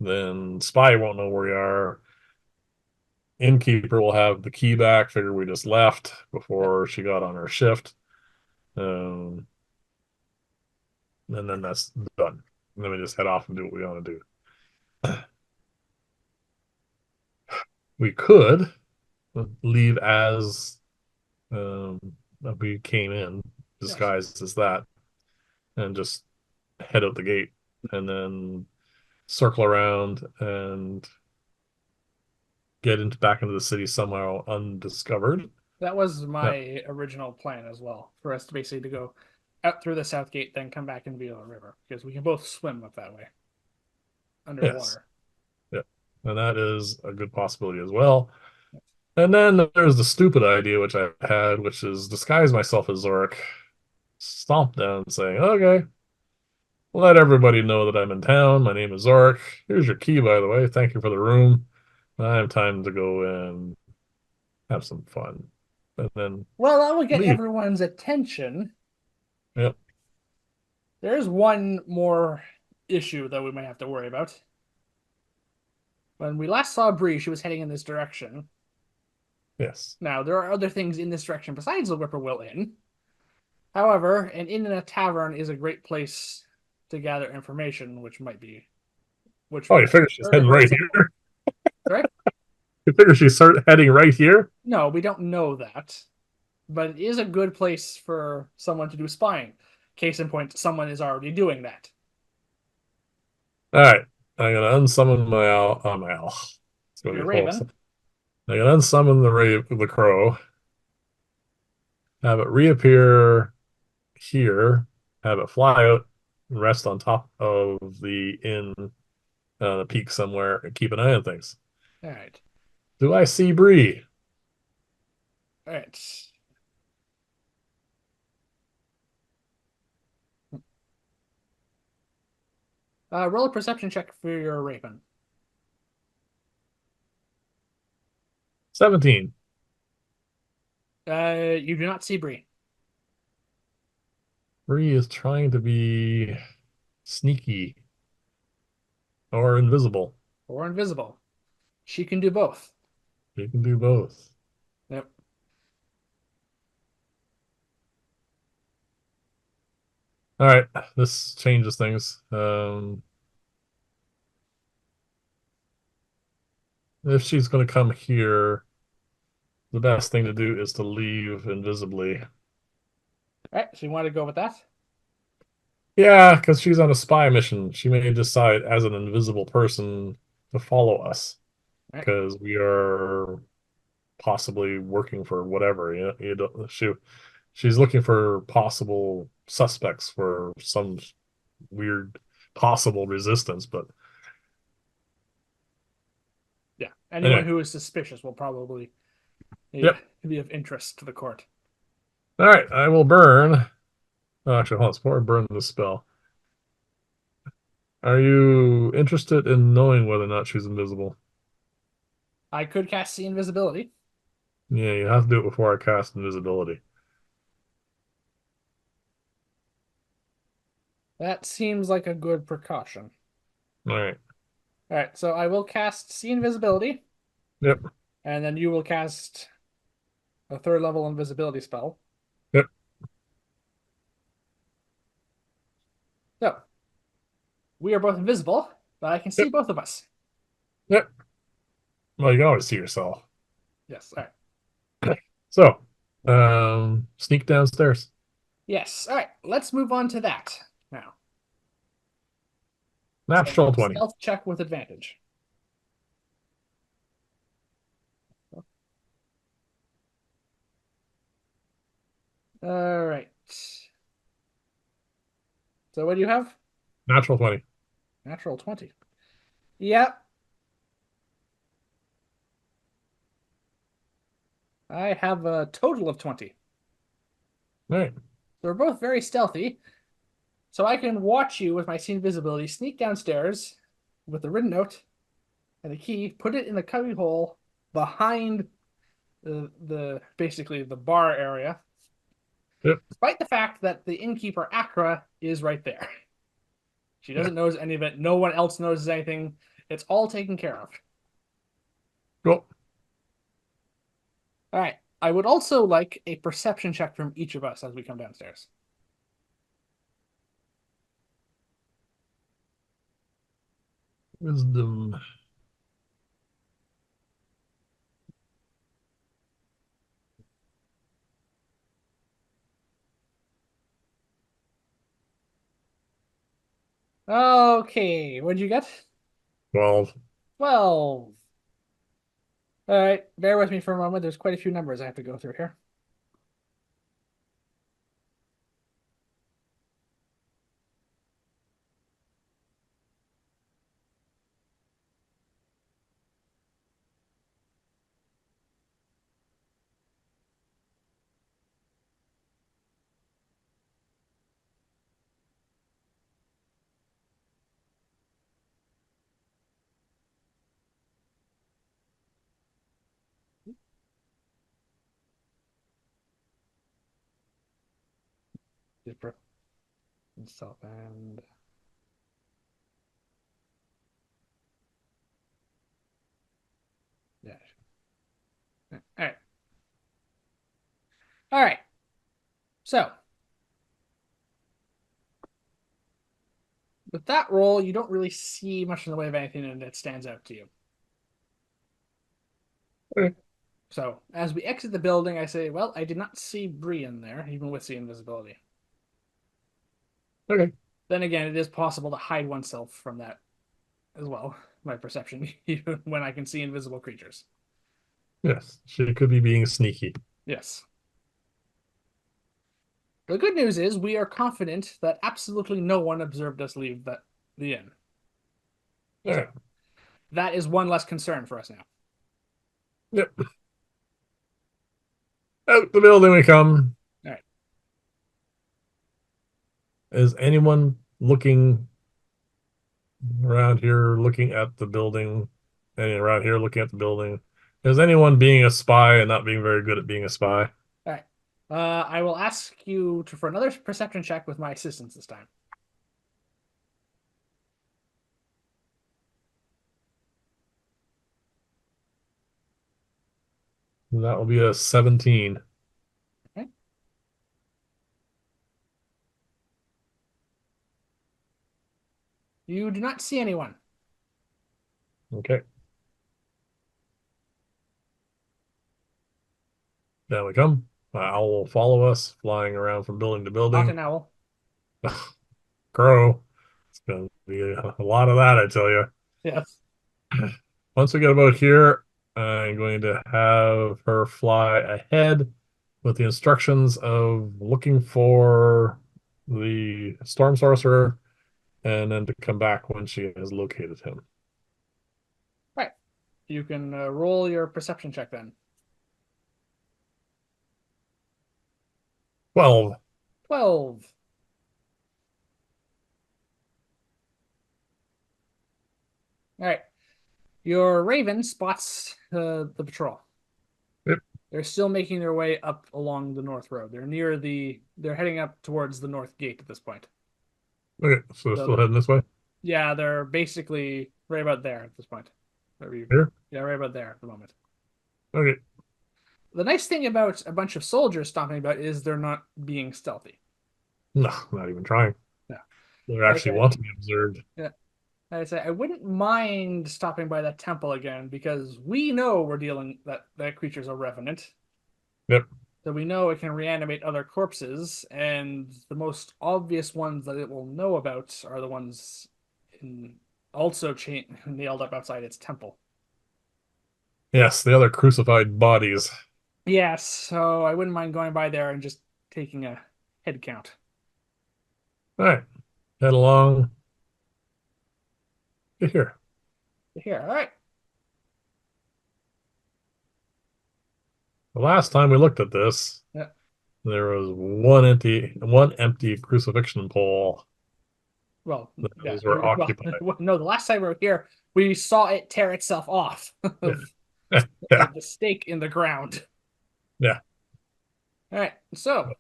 Speaker 2: Then spy won't know where we are. Innkeeper will have the key back. Figure we just left
Speaker 1: Yep.
Speaker 2: before she got on her shift. Um, and then that's done. And then we just head off and do what we want to do. We could leave as um, we came in,
Speaker 1: Yes.
Speaker 2: disguised as that, and just head out the gate, and then circle around and get into back into the city somehow undiscovered.
Speaker 1: That was
Speaker 2: Yeah.
Speaker 1: my original plan as well, for us to basically to go out through the south gate, then come back and be on the river, because we can both swim up that way
Speaker 2: Yes.
Speaker 1: underwater.
Speaker 2: Yeah. And that is a good possibility as well. And then there's the stupid idea which I had, which is disguise myself as Zorik, stomp down saying, okay, let everybody know that I'm in town. My name is Zorik. Here's your key, by the way. Thank you for the room. I have time to go and have some fun. And then
Speaker 1: Well, that would get
Speaker 2: leave.
Speaker 1: everyone's attention.
Speaker 2: Yep.
Speaker 1: There's one more issue that we might have to worry about. When we last saw Bree, she was heading in this direction.
Speaker 2: Yes.
Speaker 1: Now, there are other things in this direction besides the Whippoorwill Inn. However, an inn and a tavern is a great place to gather information, which
Speaker 2: Oh,
Speaker 1: would
Speaker 2: you figure she's
Speaker 1: serve
Speaker 2: heading
Speaker 1: her
Speaker 2: right
Speaker 1: as a
Speaker 2: here?
Speaker 1: sorry.
Speaker 2: You figure she's heading right here?
Speaker 1: No, we don't know that, but it is a good place for someone to do spying. Case in point, someone is already doing that.
Speaker 2: All right. I'm gonna unsummon my owl. My owl. It's gonna
Speaker 1: Your
Speaker 2: be close.
Speaker 1: raven.
Speaker 2: I'm gonna unsummon the crow. Have it reappear here. Have it fly out and rest on top of the inn, the peak somewhere, and keep an eye on things.
Speaker 1: All right,
Speaker 2: Do I see Bree?
Speaker 1: all right. Roll a perception check for your raven.
Speaker 2: 17.
Speaker 1: You do not see Bree
Speaker 2: Bree is trying to be sneaky or invisible.
Speaker 1: or invisible. She can do both.
Speaker 2: You can do both.
Speaker 1: Yep.
Speaker 2: All right, this changes things. If she's going to come here, the best thing to do is to leave invisibly.
Speaker 1: All right, so you want to go with that?
Speaker 2: Yeah, because she's on a spy mission. She may decide as an invisible person to follow us
Speaker 1: All right.
Speaker 2: because we are possibly working for whatever. You don't, she's looking for possible suspects for some weird possible resistance. But
Speaker 1: Yeah. Anyone
Speaker 2: anyway,
Speaker 1: who is suspicious will probably
Speaker 2: yep.
Speaker 1: be of interest to the court.
Speaker 2: All right, I will burn. Oh, actually, hold on, before I burn the spell. Are you interested in knowing whether or not she's invisible?
Speaker 1: I could cast see invisibility.
Speaker 2: Yeah, you have to do it before I cast invisibility.
Speaker 1: That seems like a good precaution.
Speaker 2: All right.
Speaker 1: All right, so I will cast see invisibility,
Speaker 2: Yep.
Speaker 1: and then you will cast a third level invisibility spell.
Speaker 2: Yep.
Speaker 1: So we are both invisible, but I can see
Speaker 2: Yep.
Speaker 1: both of us.
Speaker 2: Yep. Well, you can always see yourself.
Speaker 1: Yes. All right.
Speaker 2: So, sneak downstairs.
Speaker 1: Yes. All right. Let's move on to that now. So
Speaker 2: Natural 20.
Speaker 1: stealth check with advantage. All right. So what do you have?
Speaker 2: Natural 20.
Speaker 1: Natural 20. Yep. I have a total of 20.
Speaker 2: All right.
Speaker 1: So we're both very stealthy. So I can watch you with my scene visibility, sneak downstairs with the written note and the key, put it in the cubby hole behind the basically the bar area,
Speaker 2: Yep.
Speaker 1: despite the fact that the innkeeper Akra is right there. She
Speaker 2: Yeah.
Speaker 1: doesn't notice any of it. No one else notices anything. It's all taken care of.
Speaker 2: Cool.
Speaker 1: All right. I would also like a perception check from each of us as we come downstairs.
Speaker 2: Wisdom.
Speaker 1: Okay. What'd you get?
Speaker 2: 12.
Speaker 1: 12. All right. Bear with me for a moment. There's quite a few numbers I have to go through here. Super. Stop and yeah. All right. All right. So with that roll, you don't really see much in the way of anything that stands out to you.
Speaker 2: Okay.
Speaker 1: So as we exit the building, I say, well, I did not see Bree in there, even with the invisibility.
Speaker 2: Okay.
Speaker 1: Then again, it is possible to hide oneself from that as well, my perception, even when I can see invisible creatures.
Speaker 2: Yes. She could be being sneaky.
Speaker 1: Yes. The good news is we are confident that absolutely no one observed us leave the inn.
Speaker 2: All
Speaker 1: So
Speaker 2: right.
Speaker 1: that is one less concern for us now.
Speaker 2: Yep. Out the building we come.
Speaker 1: All right.
Speaker 2: Is anyone looking around here looking at the building? Any around here looking at the building? Is anyone being a spy and not being very good at being a spy?
Speaker 1: All right. I will ask you for another perception check with my assistance this time.
Speaker 2: That will be a 17.
Speaker 1: Okay. You do not see anyone.
Speaker 2: Okay. Down we come. Owl will follow us, flying around from building to
Speaker 1: Not
Speaker 2: building.
Speaker 1: an owl.
Speaker 2: Crow. It's going to be a lot of that, I tell you.
Speaker 1: Yes.
Speaker 2: Once we get about here, I'm going to have her fly ahead with the instructions of looking for the storm sorcerer and then to come back when she has located him.
Speaker 1: Right. You can roll your perception check then.
Speaker 2: 12.
Speaker 1: 12. All right. Your raven spots the patrol.
Speaker 2: Yep.
Speaker 1: They're still making their way up along the north road. They're heading up towards the north gate at this point.
Speaker 2: Okay, so
Speaker 1: So
Speaker 2: still heading this way?
Speaker 1: yeah, they're basically right about there at this point.
Speaker 2: Here?
Speaker 1: Yeah, right about there at the moment.
Speaker 2: Okay.
Speaker 1: The nice thing about a bunch of soldiers stomping about is they're not being stealthy.
Speaker 2: No, not even trying.
Speaker 1: Yeah.
Speaker 2: They
Speaker 1: Like
Speaker 2: actually want to be observed.
Speaker 1: yeah, I say I wouldn't mind stopping by that temple again because we know we're dealing that creature's a revenant.
Speaker 2: Yep.
Speaker 1: So we know it can reanimate other corpses, and the most obvious ones that it will know about are the ones also nailed up outside its temple.
Speaker 2: Yes, the other crucified bodies.
Speaker 1: Yes, so I wouldn't mind going by there and just taking a head count.
Speaker 2: All right. Head along. Get here.
Speaker 1: Here, all right.
Speaker 2: The last time we looked at this,
Speaker 1: Yeah.
Speaker 2: there was one empty crucifixion pole
Speaker 1: Well,
Speaker 2: that
Speaker 1: yeah.
Speaker 2: those were occupied.
Speaker 1: Well, no, the last time we were here, we saw it tear itself off
Speaker 2: Yeah.
Speaker 1: of
Speaker 2: Yeah.
Speaker 1: the stake in the ground.
Speaker 2: Yeah.
Speaker 1: All right, so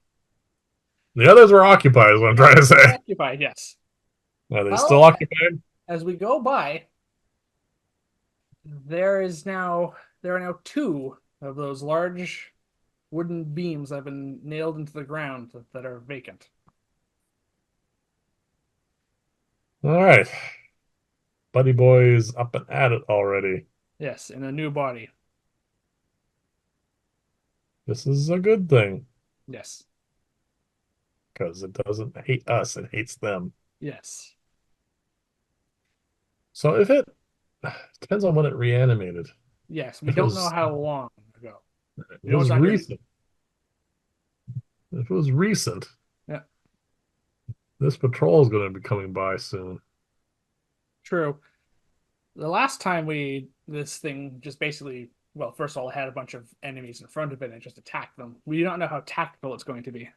Speaker 2: The others were occupied, is what I'm trying to
Speaker 1: we're
Speaker 2: say.
Speaker 1: occupied, yes.
Speaker 2: Are they still
Speaker 1: Well,
Speaker 2: occupied?
Speaker 1: as we go by, there are now two of those large wooden beams that have been nailed into the ground that are vacant.
Speaker 2: All right. Buddy boy's up and at it already.
Speaker 1: Yes, in a new body.
Speaker 2: This is a good thing
Speaker 1: Yes.
Speaker 2: because it doesn't hate us, it hates them.
Speaker 1: Yes.
Speaker 2: So if it depends on when it reanimated.
Speaker 1: Yes. We
Speaker 2: If it
Speaker 1: don't know
Speaker 2: was
Speaker 1: how long ago.
Speaker 2: if it
Speaker 1: We know it's
Speaker 2: was
Speaker 1: not here.
Speaker 2: recent, if it was recent,
Speaker 1: Yeah,
Speaker 2: this patrol is going to be coming by soon.
Speaker 1: true. The last time this thing just basically, well, first of all, it had a bunch of enemies in front of it and it just attacked them. We don't know how tactical it's going to be.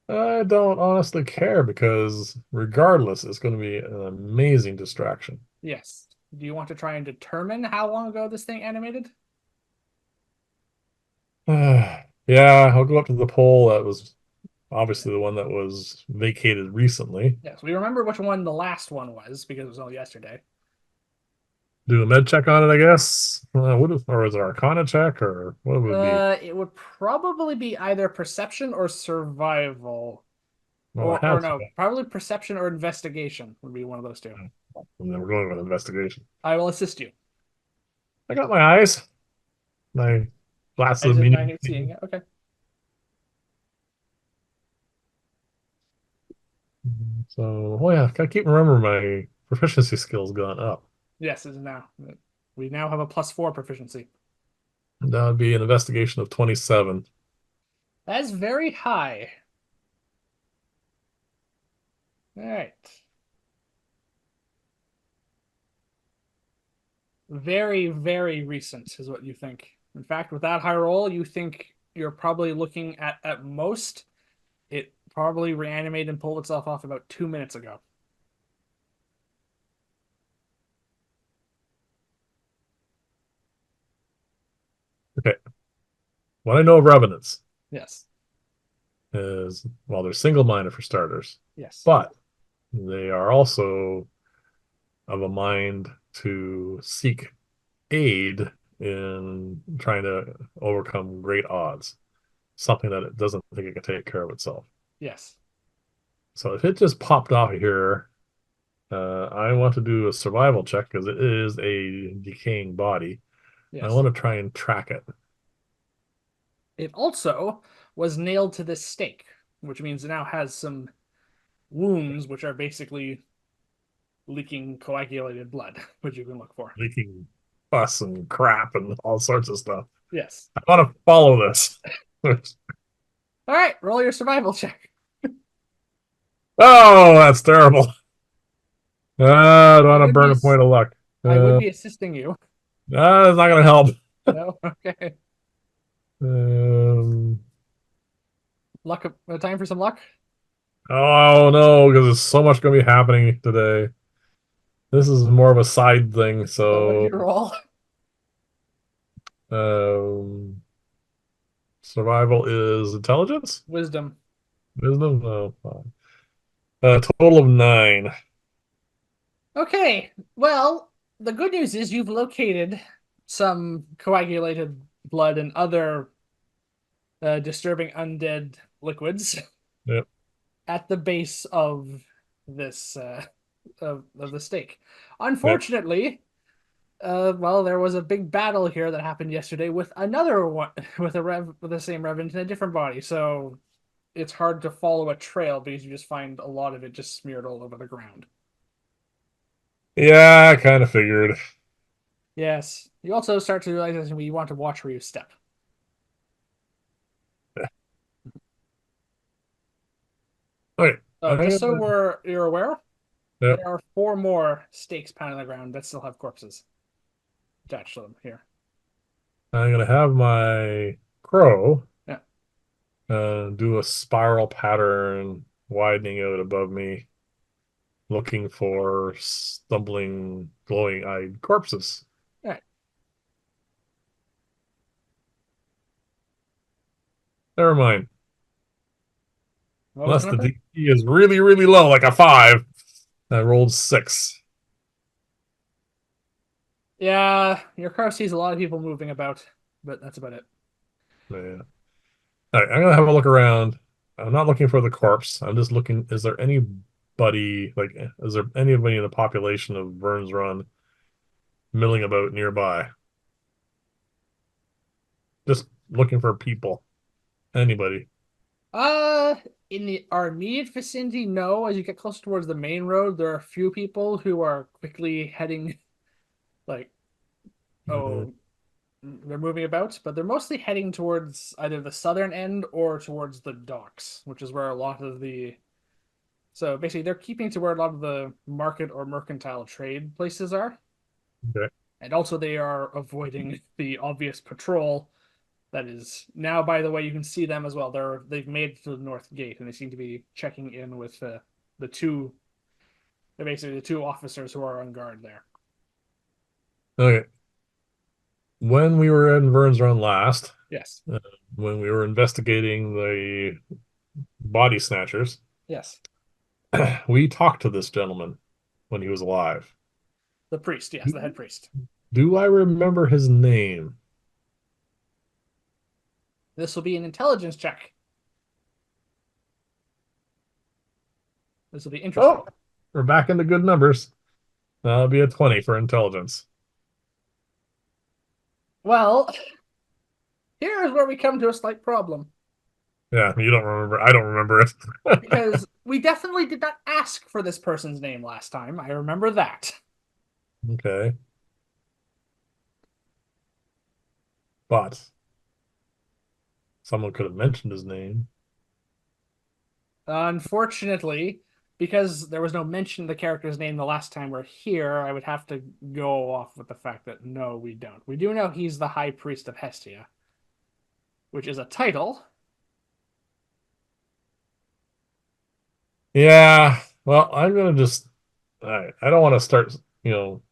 Speaker 2: I don't honestly care because regardless, it's going to be an amazing distraction.
Speaker 1: Yes. Do you want to try and determine how long ago this thing animated?
Speaker 2: Yeah, I'll go up to the pole that was obviously the one that was vacated recently.
Speaker 1: Yes, we remember which one the last one was because it was only yesterday.
Speaker 2: Do a med check on it, I guess. Or is it Arcana check, or what would it be?
Speaker 1: It would probably be either perception or survival.
Speaker 2: Well, I
Speaker 1: Or
Speaker 2: have
Speaker 1: no, probably perception or investigation would be one of those two.
Speaker 2: and then we're going with investigation.
Speaker 1: I will assist you.
Speaker 2: I got my eyes, my glasses
Speaker 1: As
Speaker 2: of
Speaker 1: in
Speaker 2: meaning.
Speaker 1: 90 seeing it. Okay.
Speaker 2: So, oh yeah, I keep remembering my proficiency skills gone up.
Speaker 1: Yes, it is now. We now have a +4 proficiency.
Speaker 2: That would be an investigation of 27.
Speaker 1: That is very high. All right. Very, very recent is what you think. In fact, with that high roll, you think you're probably looking at most, it probably reanimated and pulled itself off about 2 minutes ago.
Speaker 2: Okay. What I know of revenants
Speaker 1: Yes.
Speaker 2: is, well, they're single-minded for starters,
Speaker 1: Yes.
Speaker 2: but they are also of a mind to seek aid in trying to overcome great odds, something that it doesn't think it can take care of itself.
Speaker 1: Yes.
Speaker 2: So if it just popped off here, I want to do a survival check because it is a decaying body. I
Speaker 1: Yes.
Speaker 2: want to try and track it.
Speaker 1: It also was nailed to this stake, which means it now has some wounds, which are basically leaking coagulated blood, which you can look for.
Speaker 2: Leaking pus and crap and all sorts of stuff.
Speaker 1: Yes.
Speaker 2: I want to follow this.
Speaker 1: All right, roll your survival check.
Speaker 2: Oh, that's terrible. I don't
Speaker 1: I
Speaker 2: want to
Speaker 1: would be
Speaker 2: burn a point of luck.
Speaker 1: I would be assisting you.
Speaker 2: That's not going to help.
Speaker 1: No, okay.
Speaker 2: Um,
Speaker 1: Luck. Time for some luck.
Speaker 2: oh no, because there's so much going to be happening today. This is more of a side thing,
Speaker 1: So what did
Speaker 2: so
Speaker 1: you roll?
Speaker 2: um, survival is intelligence,
Speaker 1: Wisdom.
Speaker 2: wisdom. No, a total of 9.
Speaker 1: Okay. Well, the good news is you've located some coagulated blood and other disturbing undead liquids
Speaker 2: Yep,
Speaker 1: at the base of this of the stake.
Speaker 2: yep.
Speaker 1: Unfortunately, well, there was a big battle here that happened yesterday with another one with with the same revenant in a different body. So it's hard to follow a trail because you just find a lot of it just smeared all over the ground.
Speaker 2: Yeah, I kind of figured.
Speaker 1: Yes. You also start to realize that you want to watch where you step.
Speaker 2: Okay,
Speaker 1: Oh,
Speaker 2: I'm
Speaker 1: just so
Speaker 2: gonna,
Speaker 1: you're aware,
Speaker 2: yep,
Speaker 1: there are four more stakes pounded on the ground that still have corpses attached to them here.
Speaker 2: I'm gonna have my crow
Speaker 1: Yeah.
Speaker 2: do a spiral pattern widening out above me, looking for stumbling, glowing-eyed corpses.
Speaker 1: All right.
Speaker 2: Never mind.
Speaker 1: What was
Speaker 2: Unless
Speaker 1: the
Speaker 2: the
Speaker 1: number?
Speaker 2: DC is really, really low, like a 5. I rolled 6.
Speaker 1: Yeah, your car sees a lot of people moving about, but that's about it.
Speaker 2: Yeah. All right, I'm gonna have a look around. I'm not looking for the corpse. I'm just looking, is there anybody, like, is there anybody in the population of Vyrn's Run milling about nearby? Just looking for people. Anybody.
Speaker 1: Uh, in our immediate vicinity, no. As you get closer towards the main road, there are a few people who are quickly heading, like,
Speaker 2: Mhm.
Speaker 1: oh, they're moving about, but they're mostly heading towards either the southern end or towards the docks, which is where a lot of the. So basically, they're keeping to where a lot of the market or mercantile trade places are.
Speaker 2: Okay.
Speaker 1: And also, they are avoiding the obvious patrol that is now, by the way, you can see them as well. They've made it to the north gate, and they seem to be checking in with the two. They're basically the two officers who are on guard there.
Speaker 2: Okay. When we were in Vern's Run last,
Speaker 1: Yes,
Speaker 2: uh, when we were investigating the body snatchers,
Speaker 1: yes.
Speaker 2: we talked to this gentleman when he was alive.
Speaker 1: The priest, yes,
Speaker 2: Do,
Speaker 1: the head priest.
Speaker 2: do I remember his name?
Speaker 1: This will be an intelligence check. This will be interesting.
Speaker 2: Oh, we're back into good numbers. That'll be a 20 for intelligence.
Speaker 1: Well, here is where we come to a slight problem
Speaker 2: Yeah, you don't remember. I don't remember it.
Speaker 1: because we definitely did not ask for this person's name last time. I remember that.
Speaker 2: Okay. But someone could have mentioned his name.
Speaker 1: Unfortunately, because there was no mention of the character's name the last time we're here, I would have to go off with the fact that no, we don't. We do know he's the High Priest of Hestia, which is a title.
Speaker 2: Yeah. Well, I'm gonna just. I don't want to start, you know,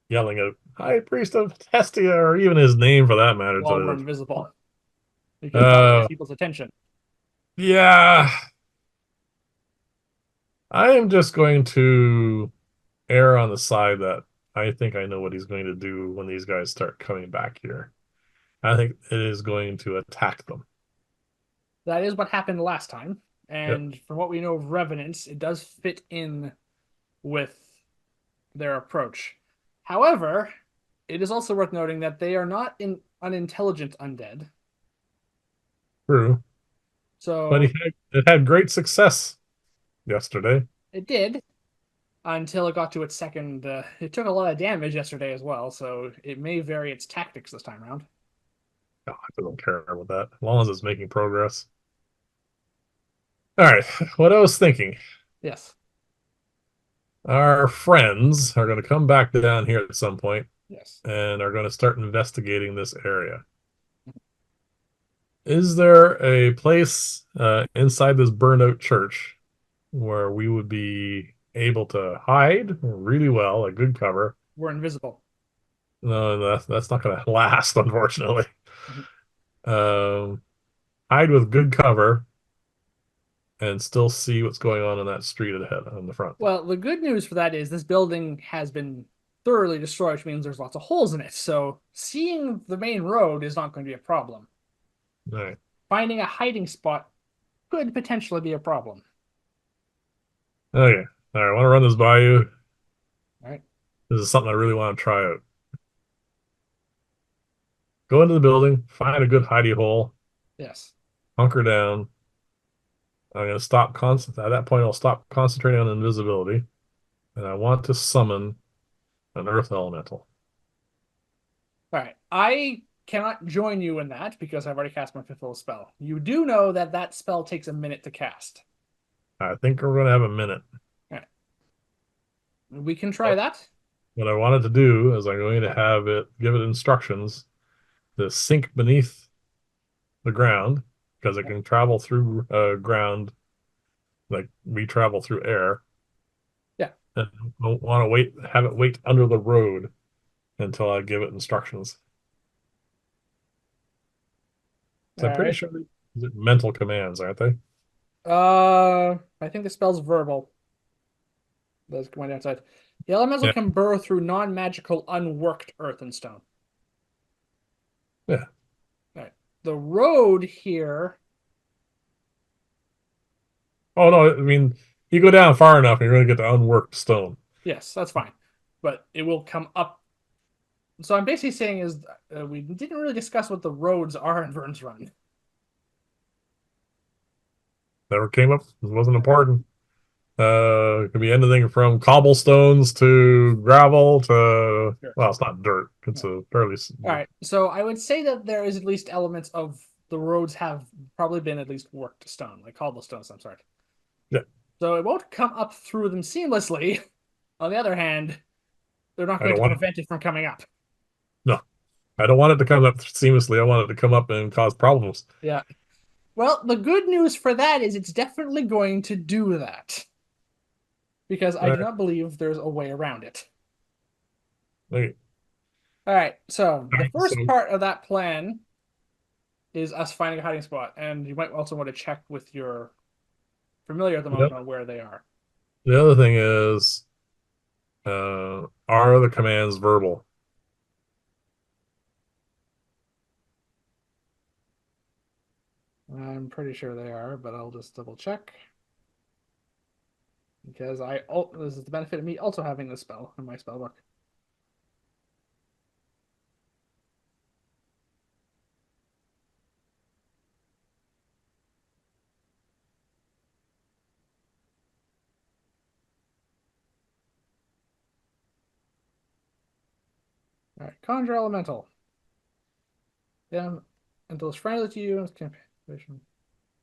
Speaker 2: yelling at High Priest of Hestia or even his name for that matter.
Speaker 1: While we're
Speaker 2: To
Speaker 1: invisible. We could probably get
Speaker 2: uh,
Speaker 1: people's attention.
Speaker 2: yeah, I am just going to err on the side that I think I know what he's going to do when these guys start coming back here. I think it is going to attack them.
Speaker 1: That is what happened last time.
Speaker 2: Yep.
Speaker 1: And from what we know of Revenants, it does fit in with their approach. However, it is also worth noting that they are not unintelligent undead.
Speaker 2: True. But
Speaker 1: So
Speaker 2: it had great success yesterday.
Speaker 1: it did until it got to its second. It took a lot of damage yesterday as well, so it may vary its tactics this time around.
Speaker 2: Oh, I don't care about that. As long as it's making progress. All right. What I was thinking,
Speaker 1: Yes,
Speaker 2: our friends are going to come back down here at some point
Speaker 1: yes.
Speaker 2: and are going to start investigating this area. Is there a place inside this burned out church where we would be able to hide really well, a good cover?
Speaker 1: We're invisible.
Speaker 2: No, that's not going to last, unfortunately.
Speaker 1: Mhm.
Speaker 2: Um, hide with good cover and still see what's going on in that street ahead on the front.
Speaker 1: Well, the good news for that is this building has been thoroughly destroyed, which means there's lots of holes in it. So seeing the main road is not going to be a problem.
Speaker 2: All right.
Speaker 1: Finding a hiding spot could potentially be a problem.
Speaker 2: Okay. All right. I want to run this by you.
Speaker 1: All right.
Speaker 2: This is something I really want to try out. Go into the building, find a good hidey hole,
Speaker 1: Yes.
Speaker 2: hunker down. I'm going to stop constant. At that point, I'll stop concentrating on invisibility, and I want to summon an earth elemental.
Speaker 1: All right. I cannot join you in that because I've already cast my fifth level spell. You do know that that spell takes a minute to cast.
Speaker 2: I think we're going to have a minute.
Speaker 1: All right. We can try
Speaker 2: What
Speaker 1: that.
Speaker 2: what I wanted to do is I'm going to have it give it instructions to sink beneath the ground because it can travel through ground like we travel through air.
Speaker 1: Yeah.
Speaker 2: And I want to have it wait under the road until I give it instructions.
Speaker 1: All
Speaker 2: So I'm pretty
Speaker 1: right.
Speaker 2: sure they're mental commands, aren't they?
Speaker 1: I think the spell's verbal. Those come outside. The elemental
Speaker 2: Yeah,
Speaker 1: can burrow through non-magical, unworked earth and stone.
Speaker 2: yeah.
Speaker 1: All right. The road here,
Speaker 2: Oh no, I mean you go down far enough and you're going to get the unworked stone.
Speaker 1: yes, that's fine, but it will come up. So I'm basically saying is we didn't really discuss what the roads are in Vyrn's Run.
Speaker 2: Never came up. It wasn't important. It could be anything from cobblestones to gravel to,
Speaker 1: Sure.
Speaker 2: well, it's not dirt. It's a fairly
Speaker 1: All right. So I would say that there is at least elements of the roads have probably been at least worked stone, like cobblestones, I'm sorry.
Speaker 2: yeah.
Speaker 1: So it won't come up through them seamlessly. On the other hand, they're not
Speaker 2: I
Speaker 1: going
Speaker 2: don't
Speaker 1: to
Speaker 2: want it.
Speaker 1: prevent it from coming up.
Speaker 2: No, I don't want it to come up seamlessly. I want it to come up and cause problems.
Speaker 1: Yeah. Well, the good news for that is it's definitely going to do that because I do
Speaker 2: Right.
Speaker 1: not believe there's a way around it.
Speaker 2: Okay.
Speaker 1: All right. So the
Speaker 2: So
Speaker 1: first part of that plan is us finding a hiding spot, and you might also want to check with your familiar at the
Speaker 2: the,
Speaker 1: moment on where they are.
Speaker 2: the other thing is, are the commands verbal?
Speaker 1: I'm pretty sure they are, but I'll just double check because this is the benefit of me also having this spell in my spell book. All right, conjure elemental. Then until it's friendly to you,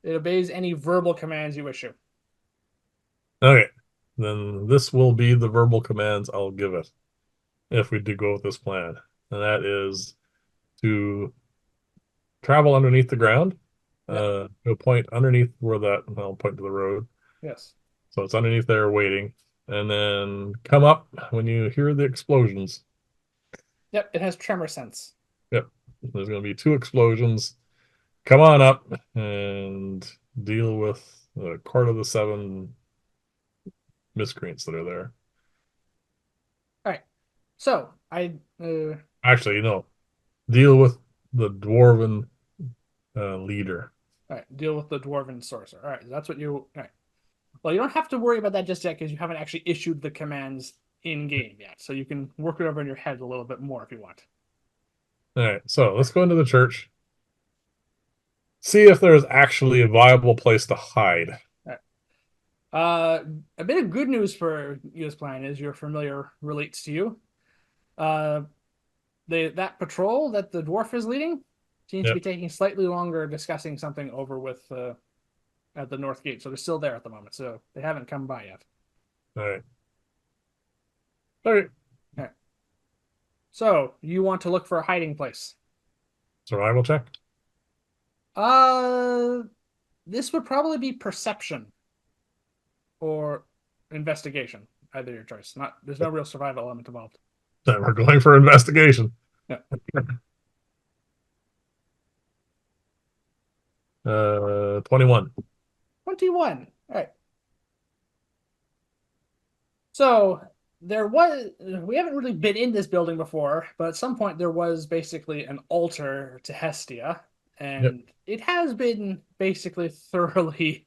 Speaker 1: it obeys any verbal commands you issue.
Speaker 2: Okay. Then this will be the verbal commands I'll give it if we do go with this plan. And that is to travel underneath the ground,
Speaker 1: Yep.
Speaker 2: to a point underneath where that, I'll point to the road.
Speaker 1: Yes.
Speaker 2: So it's underneath there waiting. And then come up when you hear the explosions.
Speaker 1: Yep. It has tremor sense.
Speaker 2: Yep. There's going to be two explosions. Come on up and deal with the court of the seven miscreants that are there.
Speaker 1: All right. So
Speaker 2: Actually, deal with the dwarven leader.
Speaker 1: all right, deal with the dwarven sorcerer. All right, that's what you. All right. Well, you don't have to worry about that just yet because you haven't actually issued the commands in game yet. So you can work it over in your head a little bit more if you want.
Speaker 2: All right, so let's go into the church. See if there's actually a viable place to hide.
Speaker 1: All right. A bit of good news for you this plan is your familiar relates to you. Uh, that patrol that the dwarf is leading seems to
Speaker 2: Yep.
Speaker 1: be taking slightly longer discussing something over with at the north gate. So they're still there at the moment. So they haven't come by yet.
Speaker 2: All right. All right.
Speaker 1: All right. So you want to look for a hiding place.
Speaker 2: Survival check.
Speaker 1: Uh, this would probably be perception or investigation, either your choice. Not there's no real survival element involved.
Speaker 2: Then we're going for investigation.
Speaker 1: Yeah.
Speaker 2: 21.
Speaker 1: 21. All right. So there was we haven't really been in this building before, but at some point there was basically an altar to Hestia,
Speaker 2: Yep.
Speaker 1: and it has been basically thoroughly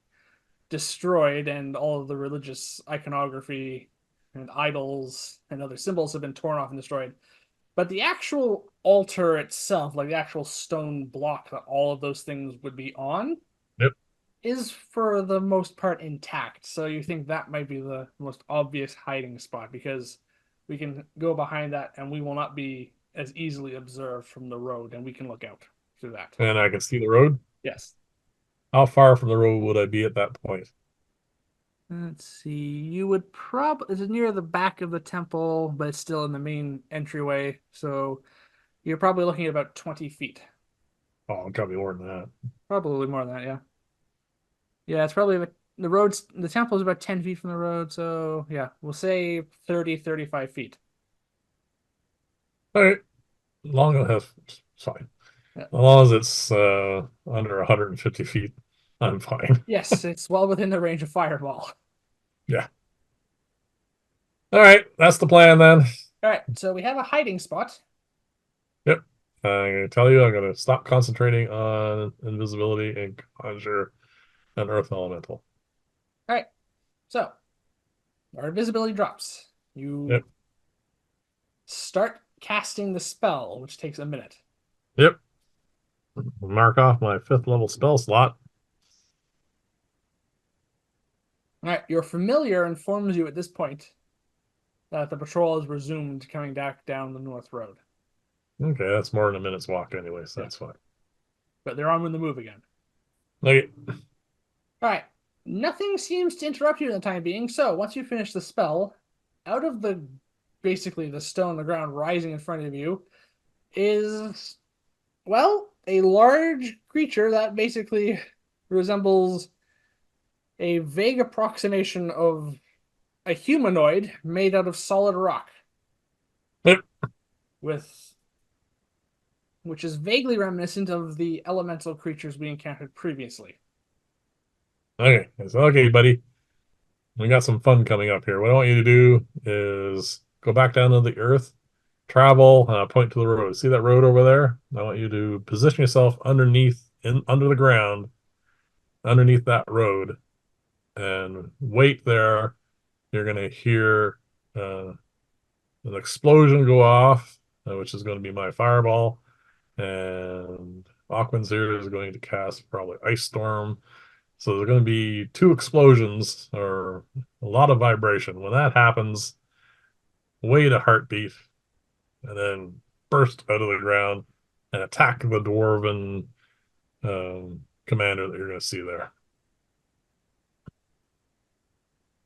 Speaker 1: destroyed, and all of the religious iconography and idols and other symbols have been torn off and destroyed. But the actual altar itself, like the actual stone block that all of those things would be on,
Speaker 2: Yep.
Speaker 1: is for the most part intact. So you think that might be the most obvious hiding spot because we can go behind that and we will not be as easily observed from the road and we can look out through that.
Speaker 2: And I can see the road.
Speaker 1: Yes.
Speaker 2: How far from the road would I be at that point?
Speaker 1: Let's see. You would probably it's near the back of the temple, but it's still in the main entryway. So you're probably looking at about 20 feet.
Speaker 2: Oh, it gotta be more than that.
Speaker 1: Probably more than that, yeah. Yeah, it's probably the temple is about 10 feet from the road. So yeah, we'll say 30, 35 feet.
Speaker 2: All right. Long enough. Fine.
Speaker 1: Yeah.
Speaker 2: As long as it's under 150 feet, I'm fine.
Speaker 1: Yes, it's well within the range of fireball.
Speaker 2: Yeah. All right, that's the plan then.
Speaker 1: All right, so we have a hiding spot.
Speaker 2: Yep. I'm gonna tell you, I'm gonna stop concentrating on invisibility and conjure an earth elemental.
Speaker 1: All right, so our invisibility drops. You
Speaker 2: Yep.
Speaker 1: start casting the spell, which takes a minute.
Speaker 2: Yep. Mark off my fifth level spell slot.
Speaker 1: All right, your familiar informs you at this point that the patrol has resumed coming back down the north road.
Speaker 2: Okay, that's more than a minute's walk anyway, so
Speaker 1: Yeah,
Speaker 2: that's fine.
Speaker 1: but they're on the move again.
Speaker 2: Okay.
Speaker 1: All right, nothing seems to interrupt you in the time being. So once you finish the spell, out of the basically the stone on the ground rising in front of you is, well, a large creature that basically resembles a vague approximation of a humanoid made out of solid rock,
Speaker 2: Yep.
Speaker 1: with which is vaguely reminiscent of the elemental creatures we encountered previously.
Speaker 2: Okay. So, okay, buddy. We got some fun coming up here. What I want you to do is go back down to the earth, travel, point to the road. See that road over there? I want you to position yourself underneath, in under the ground, underneath that road, and wait there. You're gonna hear an explosion go off, which is going to be my fireball, and Aquans here is going to cast probably ice storm. So there's going to be two explosions or a lot of vibration. When that happens, wait a heartbeat and then burst out of the ground and attack the dwarven commander that you're going to see there.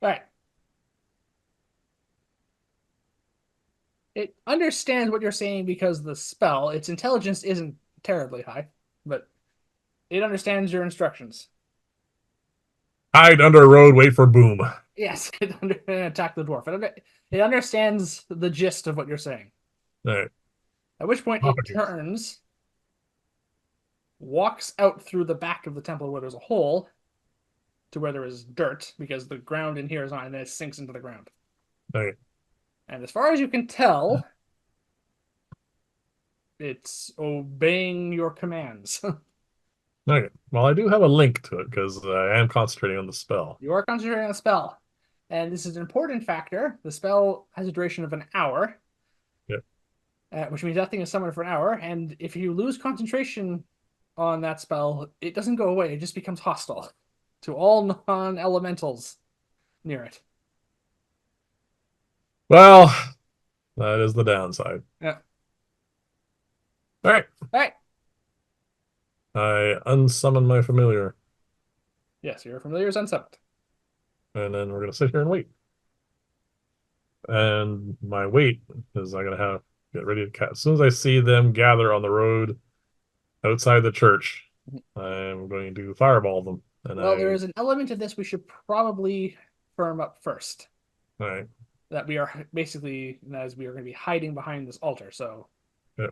Speaker 1: All right, it understands what you're saying because the spell, its intelligence isn't terribly high, but it understands your instructions.
Speaker 2: Hide under a road, wait for boom. All
Speaker 1: Yes, it attack the dwarf. It understands the gist of what you're saying.
Speaker 2: right,
Speaker 1: At which point
Speaker 2: off
Speaker 1: it
Speaker 2: it goes.
Speaker 1: turns, walks out through the back of the temple where there's a hole to where there is dirt because the ground in here is not, and then it sinks into the ground.
Speaker 2: Okay.
Speaker 1: And as far as you can tell, it's obeying your commands.
Speaker 2: Okay. Well, I do have a link to it because I am concentrating on the spell.
Speaker 1: You are concentrating on a spell. And this is an important factor. The spell has a duration of an hour,
Speaker 2: Yep.
Speaker 1: which means that thing is summoned for an hour. And if you lose concentration on that spell, it doesn't go away. It just becomes hostile to all non-elementals near it.
Speaker 2: Well, that is the downside.
Speaker 1: Yeah.
Speaker 2: All right.
Speaker 1: All right.
Speaker 2: I unsummon my familiar,
Speaker 1: Yes, your familiar is unsummoned.
Speaker 2: and then we're gonna sit here and wait. And my wait is I'm gonna have get ready to cast. As soon as I see them gather on the road outside the church, I'm going to fireball them. And
Speaker 1: Well, there is an element of this we should probably firm up first.
Speaker 2: I,
Speaker 1: That we are basically, as we are going to be hiding behind this altar. So
Speaker 2: yeah.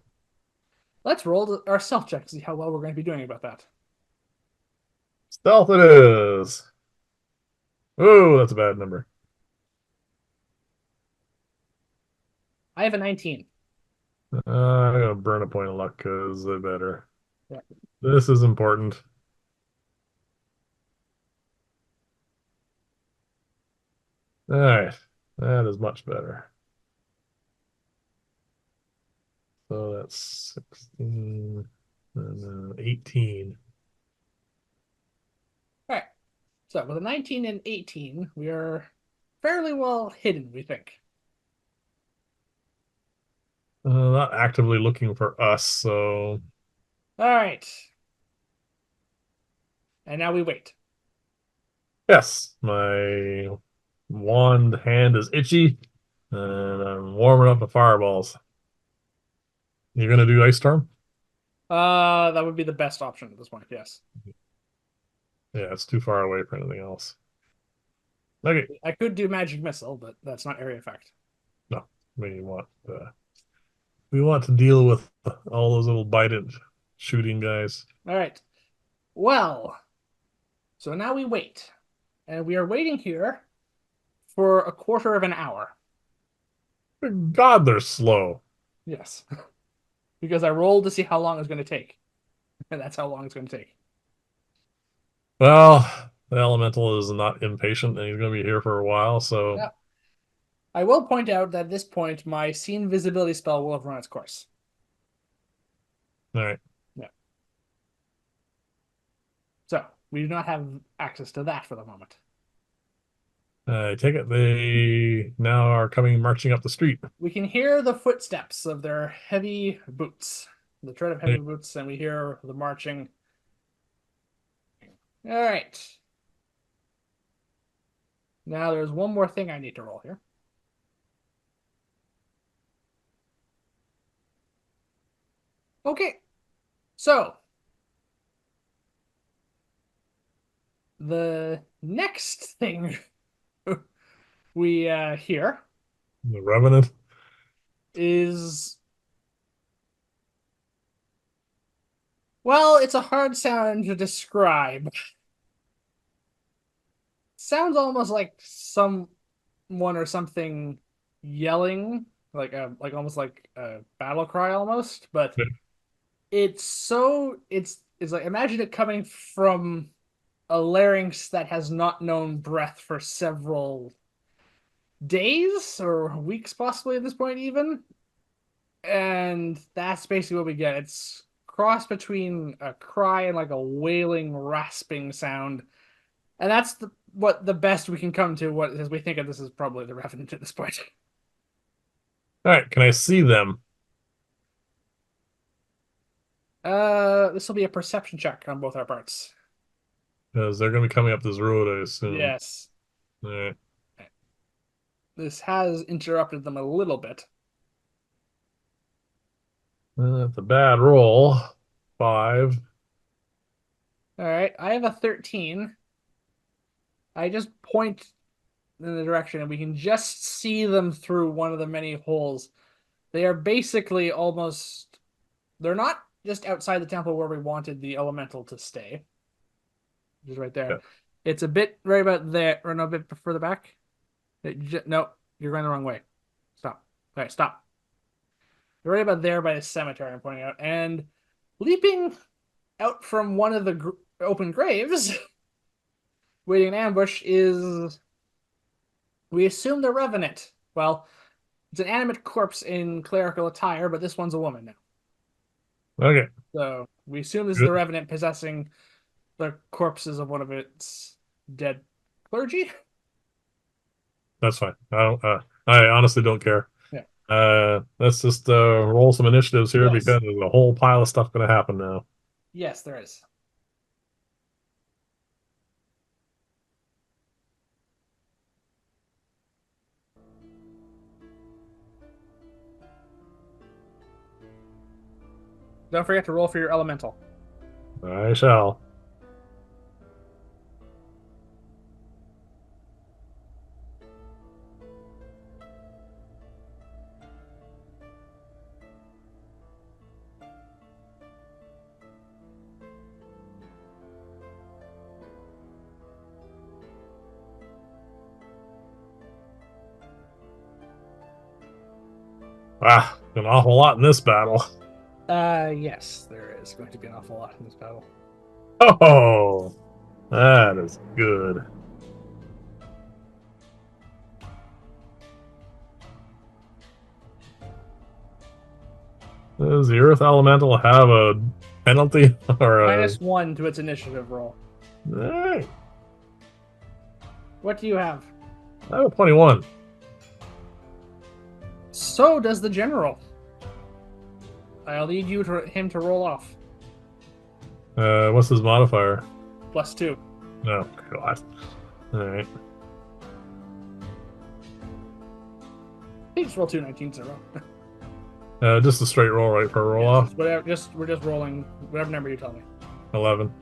Speaker 1: let's roll our self check to see how well we're going to be doing about that.
Speaker 2: Stealth it is. Oh, that's a bad number.
Speaker 1: I have a 19.
Speaker 2: I'm gonna burn a point of luck because they better.
Speaker 1: Yeah.
Speaker 2: This is important. All right, that is much better. So that's 16 and 18.
Speaker 1: All right. So with a 19 and 18, we are fairly well hidden, we think.
Speaker 2: Not actively looking for us, so
Speaker 1: All right. And now we wait.
Speaker 2: yes, my wand hand is itchy, and I'm warming up the fireballs. You're gonna do ice storm?
Speaker 1: That would be the best option at this point, yes.
Speaker 2: Yeah, it's too far away for anything else. Okay,
Speaker 1: I could do magic missile, but that's not area effect.
Speaker 2: no, we want to deal with all those little bited shooting guys.
Speaker 1: All right. Well, so now we wait. And we are waiting here for a quarter of an hour.
Speaker 2: God, they're slow.
Speaker 1: Yes. Because I rolled to see how long it's going to take. And that's how long it's going to take.
Speaker 2: Well, the elemental is not impatient and he's going to be here for a while, so
Speaker 1: Yeah. I will point out that at this point, my S.A.N visibility spell will have run its course.
Speaker 2: all right.
Speaker 1: Yeah. So we do not have access to that for the moment.
Speaker 2: I take it they now are coming marching up the street.
Speaker 1: We can hear the footsteps of their heavy boots, the tread of heavy
Speaker 2: Hey,
Speaker 1: boots, and we hear the marching. All right. Now there's one more thing I need to roll here. Okay. So the next thing we hear
Speaker 2: the Revenant.
Speaker 1: is, well, it's a hard sound to describe. Sounds almost like someone or something yelling, like almost like a battle cry almost, but it's like imagine it coming from a larynx that has not known breath for several days or weeks possibly at this point even, and that's basically what we get. It's cross between a cry and like a wailing rasping sound, and that's what the best we can come to, what as we think of this is probably the revenant at this point.
Speaker 2: All right, can I see them?
Speaker 1: This will be a perception check on both our parts.
Speaker 2: Because they're going to be coming up this road, I assume.
Speaker 1: Yes,
Speaker 2: All right.
Speaker 1: this has interrupted them a little bit.
Speaker 2: That's a bad roll. 5.
Speaker 1: All right, I have a 13. I just point in the direction and we can just see them through one of the many holes. They are basically almost, they're not just outside the temple where we wanted the elemental to stay, which is right there.
Speaker 2: Yeah,
Speaker 1: It's a bit right about there, or no, a bit further back. No, you're going the wrong way. Stop. All right, stop. You're right about there by the cemetery, I'm pointing out. And leaping out from one of the open graves, waiting in ambush, is, we assume, the Revenant. Well, it's an animate corpse in clerical attire, but this one's a woman now.
Speaker 2: okay,
Speaker 1: So we assume this is the
Speaker 2: good.
Speaker 1: Revenant possessing the corpses of one of its dead clergy.
Speaker 2: That's fine. I honestly don't care.
Speaker 1: Yeah.
Speaker 2: Let's just roll some initiatives here
Speaker 1: Yes.
Speaker 2: because there's a whole pile of stuff going to happen now.
Speaker 1: Yes, there is. Don't forget to roll for your elemental.
Speaker 2: I shall. Ah, an awful lot in this battle.
Speaker 1: Yes, there is going to be an awful lot in this battle.
Speaker 2: Oh, that is good. Does the Earth Elemental have a penalty or a?
Speaker 1: -1 to its initiative roll.
Speaker 2: Hey,
Speaker 1: What do you have?
Speaker 2: I have a 21.
Speaker 1: So does the general. I'll need him to roll off.
Speaker 2: What's his modifier?
Speaker 1: +2.
Speaker 2: Oh, God. All right.
Speaker 1: He just roll 2 19s in a row.
Speaker 2: Just a straight roll, right, for a roll off?
Speaker 1: Whatever, we're just rolling whatever number you tell me.
Speaker 2: 11.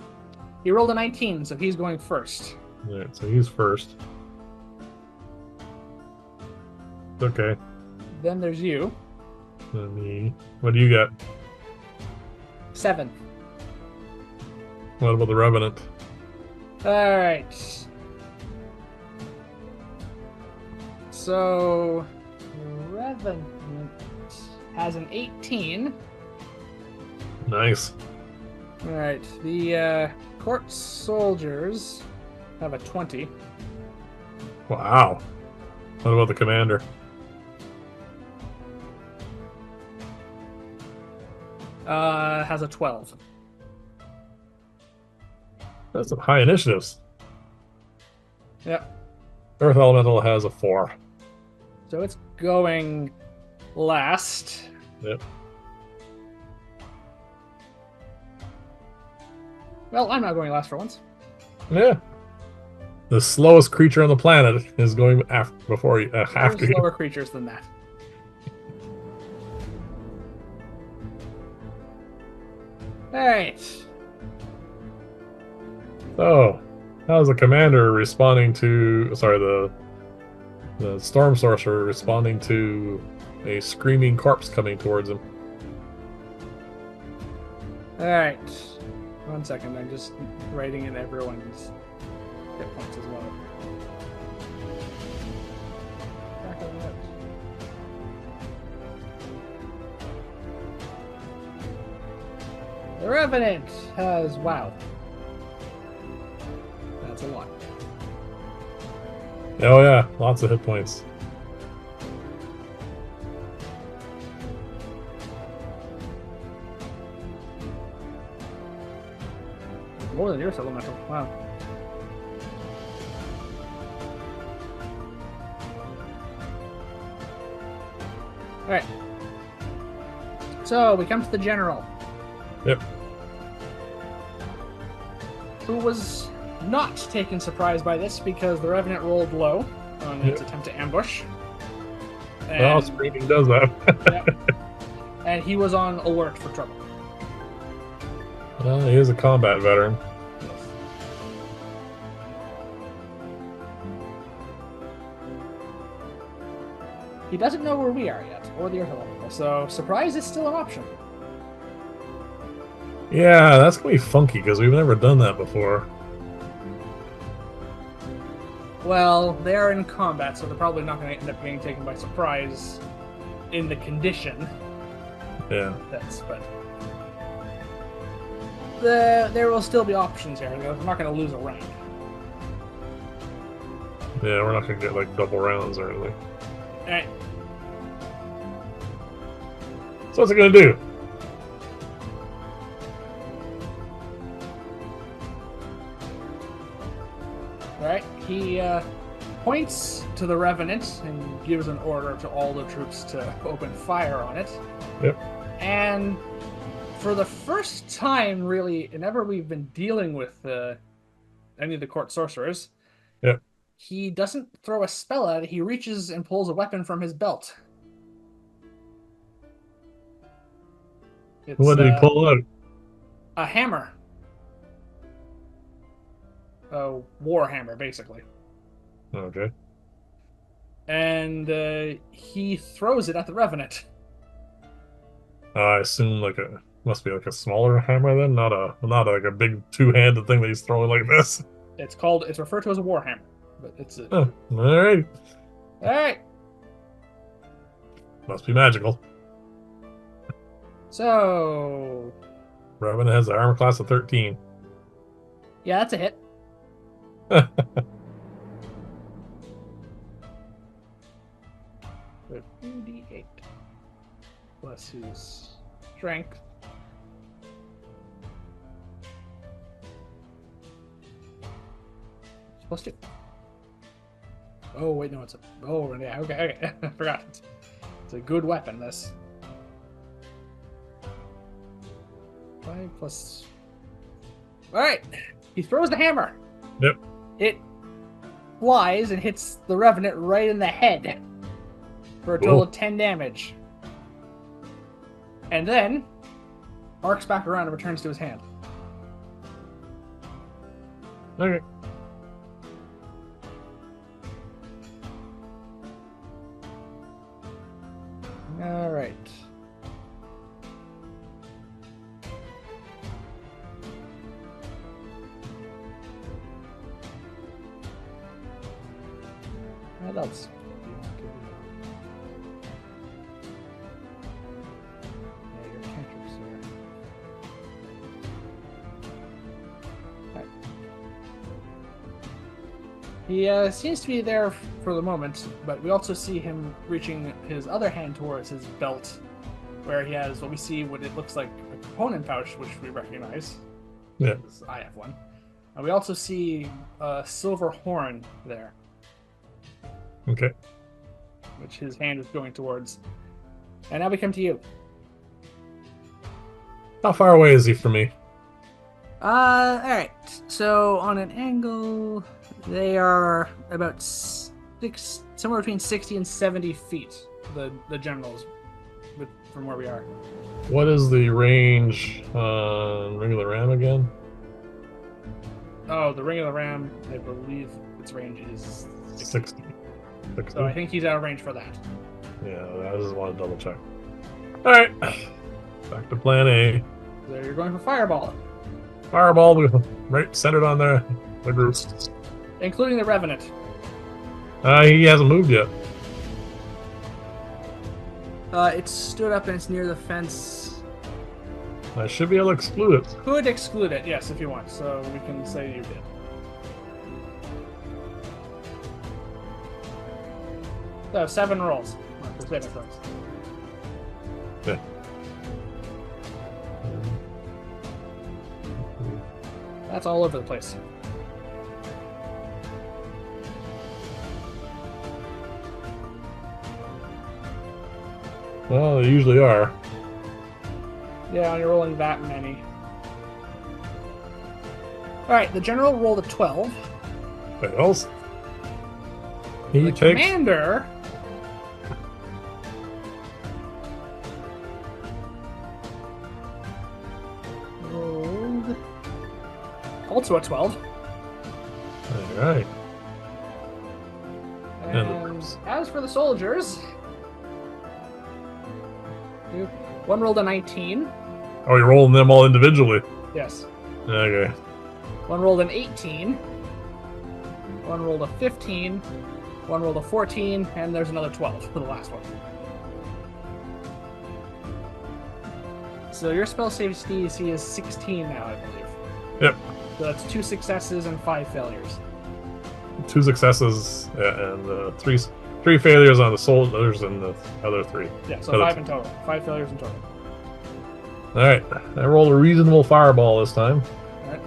Speaker 1: He rolled a 19, so he's going first.
Speaker 2: All right, so he's first. Okay.
Speaker 1: Then there's you.
Speaker 2: Let me. What do you got?
Speaker 1: 7.
Speaker 2: What about the Revenant?
Speaker 1: All right. So, Revenant has an 18.
Speaker 2: Nice.
Speaker 1: All right. The court soldiers have a 20.
Speaker 2: Wow. What about the commander?
Speaker 1: Has a 12.
Speaker 2: That's some high initiatives.
Speaker 1: Yep.
Speaker 2: Earth Elemental has a 4.
Speaker 1: So it's going last.
Speaker 2: Yep.
Speaker 1: Well, I'm not going last for once.
Speaker 2: Yeah. The slowest creature on the planet is going before you,
Speaker 1: There's
Speaker 2: after you.
Speaker 1: slower creatures than that. All right.
Speaker 2: So, how's the commander responding to? Sorry, the storm sorcerer responding to a screaming corpse coming towards him.
Speaker 1: All right. 1 second. I'm just writing in everyone's hit points as well. Back on the notes. The Revenant has wow. That's a lot.
Speaker 2: Oh yeah, lots of hit points.
Speaker 1: More than yours elemental. Wow. All right. So we come to the general.
Speaker 2: Yep.
Speaker 1: Who was not taken surprised by this because the Revenant rolled low on its attempt to ambush.
Speaker 2: Well, screaming does that.
Speaker 1: Yep. And he was on alert for trouble.
Speaker 2: Well, he is a combat veteran.
Speaker 1: Yes. He doesn't know where we are yet, or the Earth Elemental, so surprise is still an option.
Speaker 2: Yeah, that's gonna be funky because we've never done that before.
Speaker 1: Well, they are in combat, so they're probably not going to end up being taken by surprise in the condition.
Speaker 2: Yeah.
Speaker 1: But there will still be options here. We're not going to lose a round.
Speaker 2: Yeah, we're not gonna get like double rounds or anything.
Speaker 1: All right.
Speaker 2: So what's it gonna do?
Speaker 1: Alright, he points to the Revenant and gives an order to all the troops to open fire on it.
Speaker 2: Yep.
Speaker 1: And for the first time, really, whenever we've been dealing with any of the court sorcerers,
Speaker 2: Yep.
Speaker 1: he doesn't throw a spell at it. He reaches and pulls a weapon from his belt. It's
Speaker 2: What did he pull out?
Speaker 1: a hammer. A war hammer, basically.
Speaker 2: Okay.
Speaker 1: And he throws it at the Revenant.
Speaker 2: I assume must be like a smaller hammer then, not like a big two-handed thing that he's throwing like this.
Speaker 1: It's referred to as a war hammer, but it's a...
Speaker 2: Oh, all right.
Speaker 1: All right.
Speaker 2: Must be magical.
Speaker 1: So,
Speaker 2: Revenant has an armor class of 13.
Speaker 1: yeah, that's a hit. With 2d8 plus his strength. It's plus 2. Oh, wait, no, it's a... Oh, yeah, okay. I forgot. It's a good weapon, this. 5 plus... Alright! He throws the hammer!
Speaker 2: Yep.
Speaker 1: It flies and hits the Revenant right in the head for a total of 10 damage. And then arcs back around and returns to his hand.
Speaker 2: Okay.
Speaker 1: Alright. What else do you want to do? He seems to be there for the moment, but we also see him reaching his other hand towards his belt, where he has what we see what it looks like a component pouch, which we recognize.
Speaker 2: Yeah.
Speaker 1: I have one. And we also see a silver horn there,
Speaker 2: Okay.
Speaker 1: which his hand is going towards. And now we come to you.
Speaker 2: How far away is he from me?
Speaker 1: All right. So on an angle, they are about somewhere between 60 and 70 feet. The generals, from where we are.
Speaker 2: What is the range on regular ram again?
Speaker 1: Oh, the ring of the ram. I believe its range is
Speaker 2: 60. 60.
Speaker 1: So I think he's out of range for that.
Speaker 2: Yeah, I just want to double check. All right, back to plan A.
Speaker 1: So you're going for fireball,
Speaker 2: Fireball, right centered on the group.
Speaker 1: including the revenant.
Speaker 2: He hasn't moved yet.
Speaker 1: It stood up and it's near the fence.
Speaker 2: I should be able to exclude it.
Speaker 1: Could exclude it, yes, if you want. So we can say you did. So 7 rolls.
Speaker 2: Yeah.
Speaker 1: That's all over the place.
Speaker 2: Well, they usually are.
Speaker 1: Yeah, when you're rolling that many. Alright, the general rolled a 12.
Speaker 2: Fails. He
Speaker 1: The
Speaker 2: takes.
Speaker 1: commander rolled also a 12.
Speaker 2: All right.
Speaker 1: And as for the soldiers, one rolled a 19.
Speaker 2: Oh, you're rolling them all individually.
Speaker 1: Yes.
Speaker 2: Okay.
Speaker 1: One rolled an 18. One rolled a 15. One rolled a 14. And there's another 12 for the last one. So your spell save DC is 16 now, I believe.
Speaker 2: Yep.
Speaker 1: So that's 2 successes and 5 failures.
Speaker 2: 2 successes and three failures on the soldiers and the other 3.
Speaker 1: Yeah, so 5 in total. 5 failures in total.
Speaker 2: All right. I rolled a reasonable fireball this time.
Speaker 1: All right.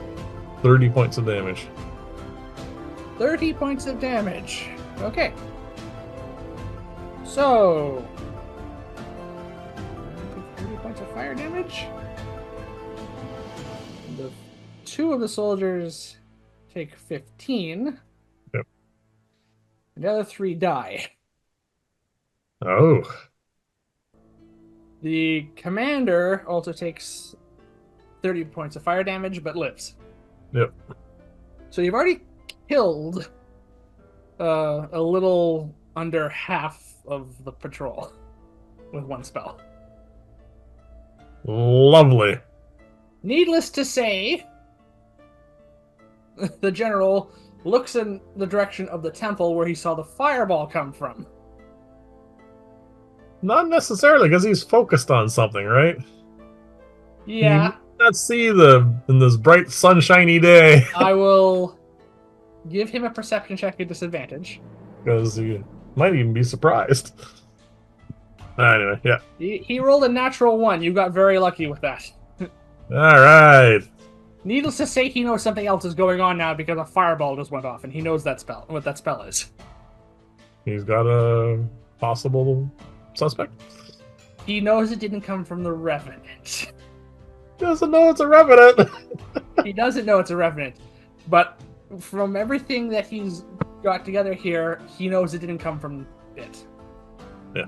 Speaker 2: 30 points of damage.
Speaker 1: 30 points of damage. Okay. So 30 points of fire damage. The 2 of the soldiers take 15.
Speaker 2: Yep.
Speaker 1: And the other 3 die.
Speaker 2: Oh.
Speaker 1: The commander also takes 30 points of fire damage, but lives.
Speaker 2: Yep.
Speaker 1: So you've already killed a little under half of the patrol with one spell.
Speaker 2: Lovely.
Speaker 1: Needless to say, the general looks in the direction of the temple where he saw the fireball come from.
Speaker 2: Not necessarily, because he's focused on something, right?
Speaker 1: Yeah.
Speaker 2: You not see in this bright, sunshiny day.
Speaker 1: I will give him a perception check at disadvantage.
Speaker 2: Because he might even be surprised. Anyway, yeah.
Speaker 1: He rolled a natural 1. You got very lucky with that.
Speaker 2: All right.
Speaker 1: Needless to say, he knows something else is going on now because a fireball just went off, and he knows that spell, what that spell is.
Speaker 2: He's got a possible suspect.
Speaker 1: He knows it didn't come from the Revenant.
Speaker 2: Doesn't know it's a revenant.
Speaker 1: He doesn't know it's a Revenant, but from everything that he's got together here, he knows it didn't come from it.
Speaker 2: Yeah.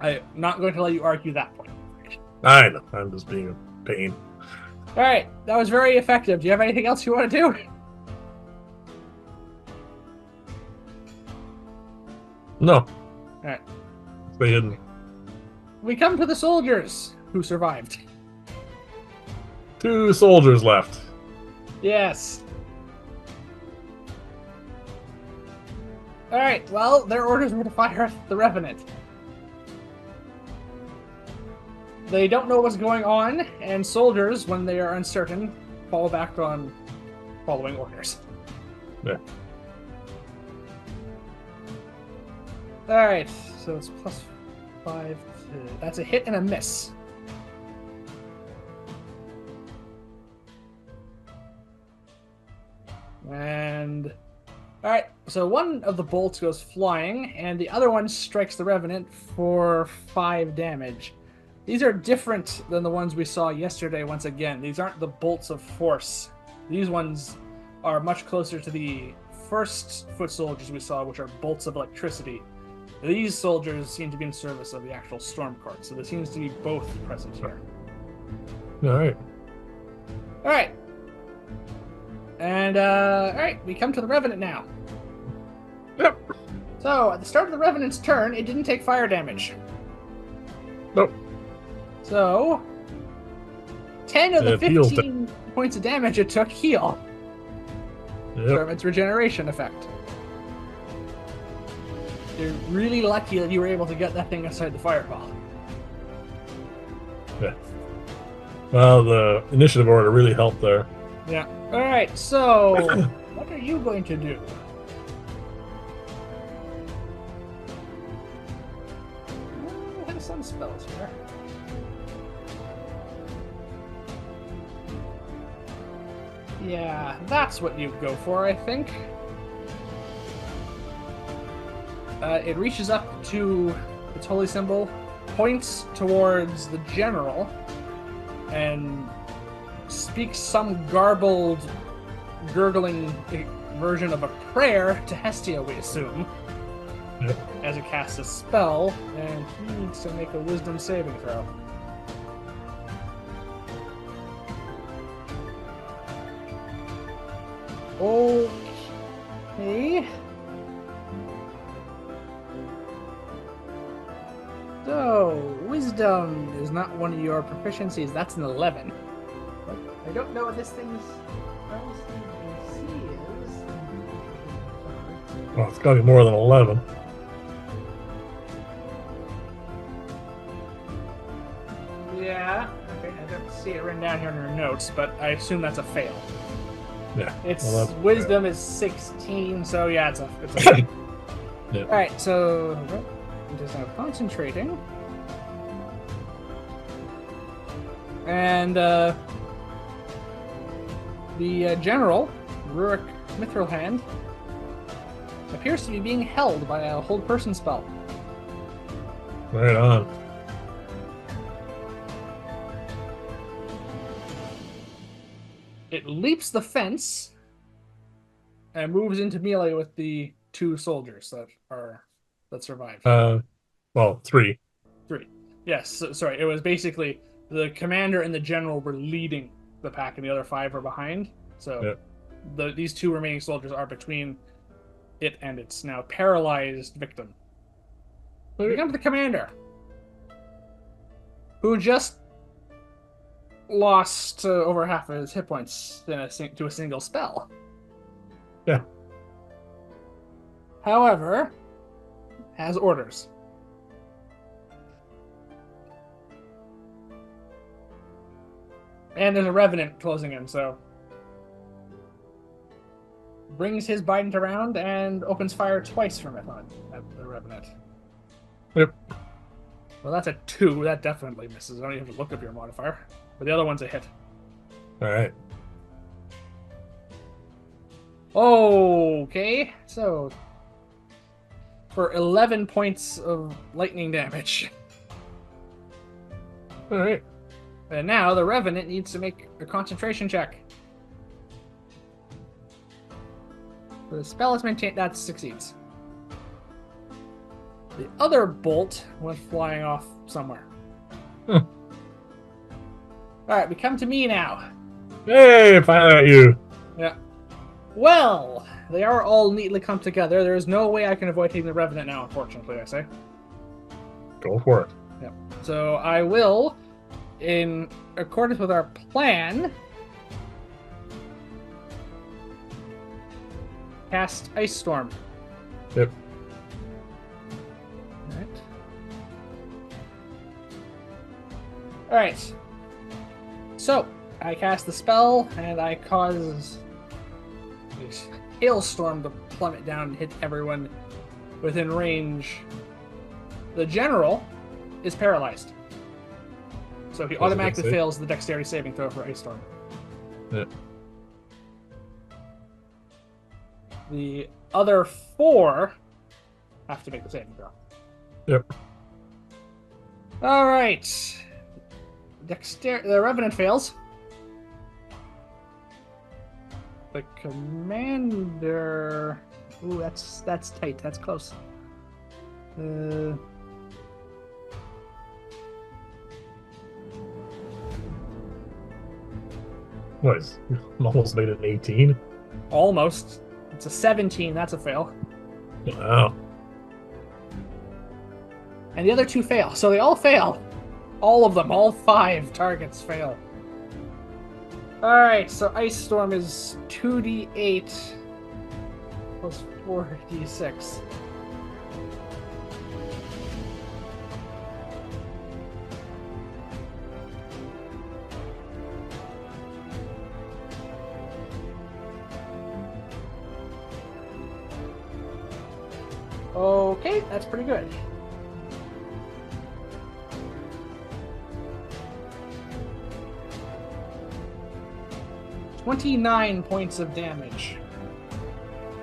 Speaker 1: I'm not going to let you argue that point.
Speaker 2: I know. I'm just being a pain.
Speaker 1: All right, that was very effective. Do you have anything else you want to do?
Speaker 2: No.
Speaker 1: All right.
Speaker 2: Stay hidden.
Speaker 1: We come to the soldiers who survived.
Speaker 2: 2 soldiers left.
Speaker 1: Yes. All right. Well, their orders were to fire at the Revenant. They don't know what's going on, and soldiers, when they are uncertain, fall back on following orders.
Speaker 2: Yeah.
Speaker 1: Alright, so it's +5 to... That's a hit and a miss. And... Alright, so one of the bolts goes flying, and the other one strikes the Revenant for 5 damage. These are different than the ones we saw yesterday once again. These aren't the bolts of force. These ones are much closer to the first foot soldiers we saw, which are bolts of electricity. These soldiers seem to be in service of the actual storm court, so there seems to be both present here.
Speaker 2: Alright.
Speaker 1: Alright. And, alright, we come to the Revenant now.
Speaker 2: Yep.
Speaker 1: So, at the start of the Revenant's turn, it didn't take fire damage.
Speaker 2: Nope.
Speaker 1: So, 10 of the 15 points of damage it took heal.
Speaker 2: Yep.
Speaker 1: From its regeneration effect. You're really lucky that you were able to get that thing inside the fireball.
Speaker 2: Yeah. Well, the initiative order really helped there.
Speaker 1: Yeah. Alright, so what are you going to do? I have some spells here. Yeah, that's what you go for, I think. It reaches up to its holy symbol, points towards the general, and speaks some garbled, gurgling version of a prayer to Hestia, we assume, as it casts a spell, and he needs to make a wisdom saving throw. Okay. So, wisdom is not one of your proficiencies. That's an 11. I don't know what this thing's AC is.
Speaker 2: Well, it's got to be more than 11.
Speaker 1: Yeah. Okay, I don't see it written down here in your notes, but I assume that's a fail.
Speaker 2: Yeah.
Speaker 1: Its
Speaker 2: well,
Speaker 1: wisdom is 16, so yeah, it's a fail.
Speaker 2: Yeah.
Speaker 1: Alright, so I'm just now concentrating. And the general, Rurik Mithrilhand, appears to be being held by a hold person spell.
Speaker 2: Right on.
Speaker 1: It leaps the fence and moves into melee with the 2 soldiers that survived.
Speaker 2: Well, 3.
Speaker 1: 3. Yes, sorry. It was basically the commander and the general were leading the pack, and the other 5 are behind. So these 2 remaining soldiers are between it and its now paralyzed victim. We come to the commander, who just lost over half of his hit points to a single spell.
Speaker 2: Yeah.
Speaker 1: However, has orders. And there's a revenant closing in, so brings his bident around and opens fire twice from it at the revenant.
Speaker 2: Yep.
Speaker 1: Well, that's a 2. That definitely misses. I don't even have to look up your modifier. But the other one's a hit.
Speaker 2: All right.
Speaker 1: Okay, so for 11 points of lightning damage.
Speaker 2: All right.
Speaker 1: And now the revenant needs to make a concentration check. The spell is maintained. That succeeds. The other bolt went flying off somewhere.
Speaker 2: Huh.
Speaker 1: Alright, we come to me now.
Speaker 2: Hey, finally at you.
Speaker 1: Yeah. Well, they are all neatly clumped together. There is no way I can avoid taking the revenant now, unfortunately, I say.
Speaker 2: Go for it.
Speaker 1: Yep. So I will, in accordance with our plan, cast Ice Storm.
Speaker 2: Yep.
Speaker 1: Alright. Alright. So, I cast the spell, and I cause hailstorm to plummet down and hit everyone within range. The general is paralyzed, so he
Speaker 2: Does it get
Speaker 1: automatically
Speaker 2: saved?
Speaker 1: fails the dexterity saving throw for ice storm.
Speaker 2: Yeah.
Speaker 1: The other 4 have to make the saving throw.
Speaker 2: Yep.
Speaker 1: All right. The Revenant fails. The Commander. Ooh, that's tight. That's close.
Speaker 2: What is? Almost made it an 18.
Speaker 1: Almost. It's a 17. That's a fail.
Speaker 2: Wow.
Speaker 1: And the other 2 fail. So they all fail. All of them. All 5 targets fail. Alright, so Ice Storm is 2d8 plus 4d6. Okay, that's pretty good. $29 points of damage.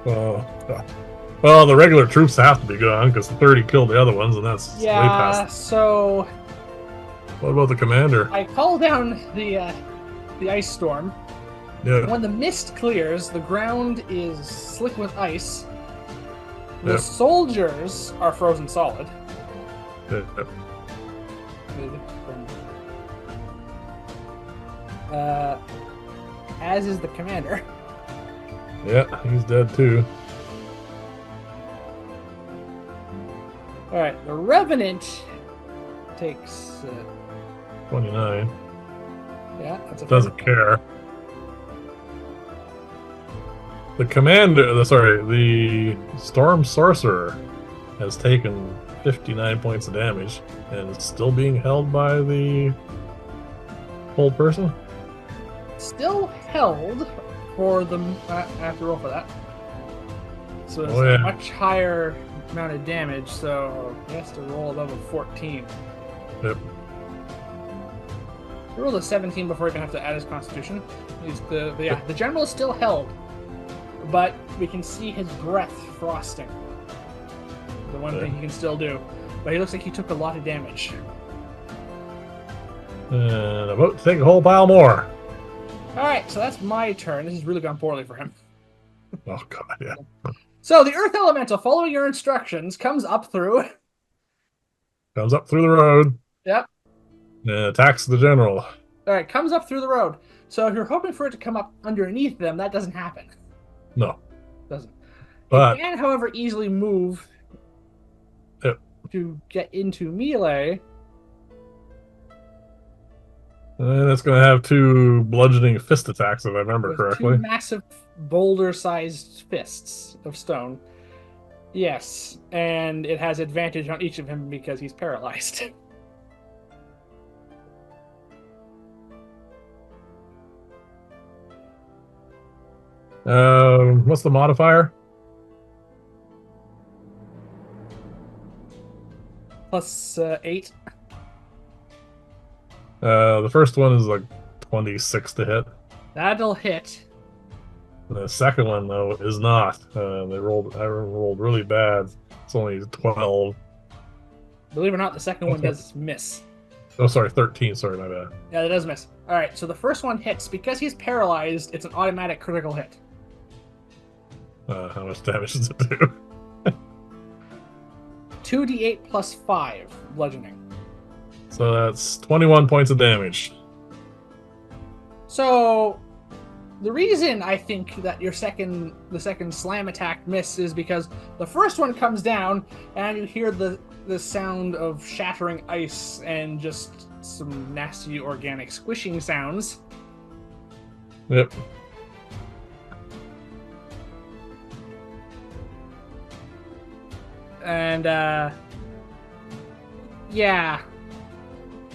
Speaker 2: Well, the regular troops have to be gone because the 30 killed the other ones, and that's way past.
Speaker 1: So
Speaker 2: What about the commander?
Speaker 1: I call down the ice storm.
Speaker 2: Yeah.
Speaker 1: When the mist clears, the ground is slick with ice. The
Speaker 2: Yep.
Speaker 1: soldiers are frozen solid.
Speaker 2: Yep.
Speaker 1: As is the commander.
Speaker 2: Yeah, he's dead too.
Speaker 1: Alright, the Revenant takes
Speaker 2: 29.
Speaker 1: yeah, that's a
Speaker 2: Doesn't care. The commander, the Storm Sorcerer has taken 59 points of damage and is still being held by the old person.
Speaker 1: still held for the I have to roll for that. So it's
Speaker 2: Oh, yeah.
Speaker 1: a much higher amount of damage, so he has to roll above a 14.
Speaker 2: Yep.
Speaker 1: He rolled a 17 before he can have to add his constitution. He's the general is still held, but we can see his breath frosting. The one thing he can still do, but he looks like he took a lot of damage.
Speaker 2: And about to take a whole pile more.
Speaker 1: All right, so that's my turn. This has really gone poorly for him.
Speaker 2: Oh god, yeah.
Speaker 1: So the Earth Elemental, following your instructions, comes up through.
Speaker 2: Comes up through the road
Speaker 1: Yep.
Speaker 2: and attacks the general.
Speaker 1: All right, comes up through the road. So if you're hoping for it to come up underneath them, that doesn't happen.
Speaker 2: No.
Speaker 1: Doesn't.
Speaker 2: But
Speaker 1: It can, however, easily move
Speaker 2: Yep.
Speaker 1: to get into melee.
Speaker 2: And it's going to have 2 bludgeoning fist attacks, if I remember
Speaker 1: With
Speaker 2: correctly.
Speaker 1: 2 massive boulder-sized fists of stone. Yes, and it has advantage on each of them because he's paralyzed.
Speaker 2: What's the modifier?
Speaker 1: Plus 8.
Speaker 2: The first one is like 26 to hit.
Speaker 1: That'll hit.
Speaker 2: The second one, though, is not. I rolled really bad. It's only 12.
Speaker 1: Believe it or not, the second one does miss.
Speaker 2: Oh, sorry, 13. Sorry, my bad.
Speaker 1: Yeah, that does miss. All right, so the first one hits. Because he's paralyzed, it's an automatic critical hit.
Speaker 2: How much damage does it do?
Speaker 1: 2d8 plus 5 bludgeoning.
Speaker 2: So that's 21 points of damage.
Speaker 1: So the reason I think that the second slam attack miss is because the first one comes down and you hear the sound of shattering ice and just some nasty organic squishing sounds.
Speaker 2: Yep.
Speaker 1: And yeah,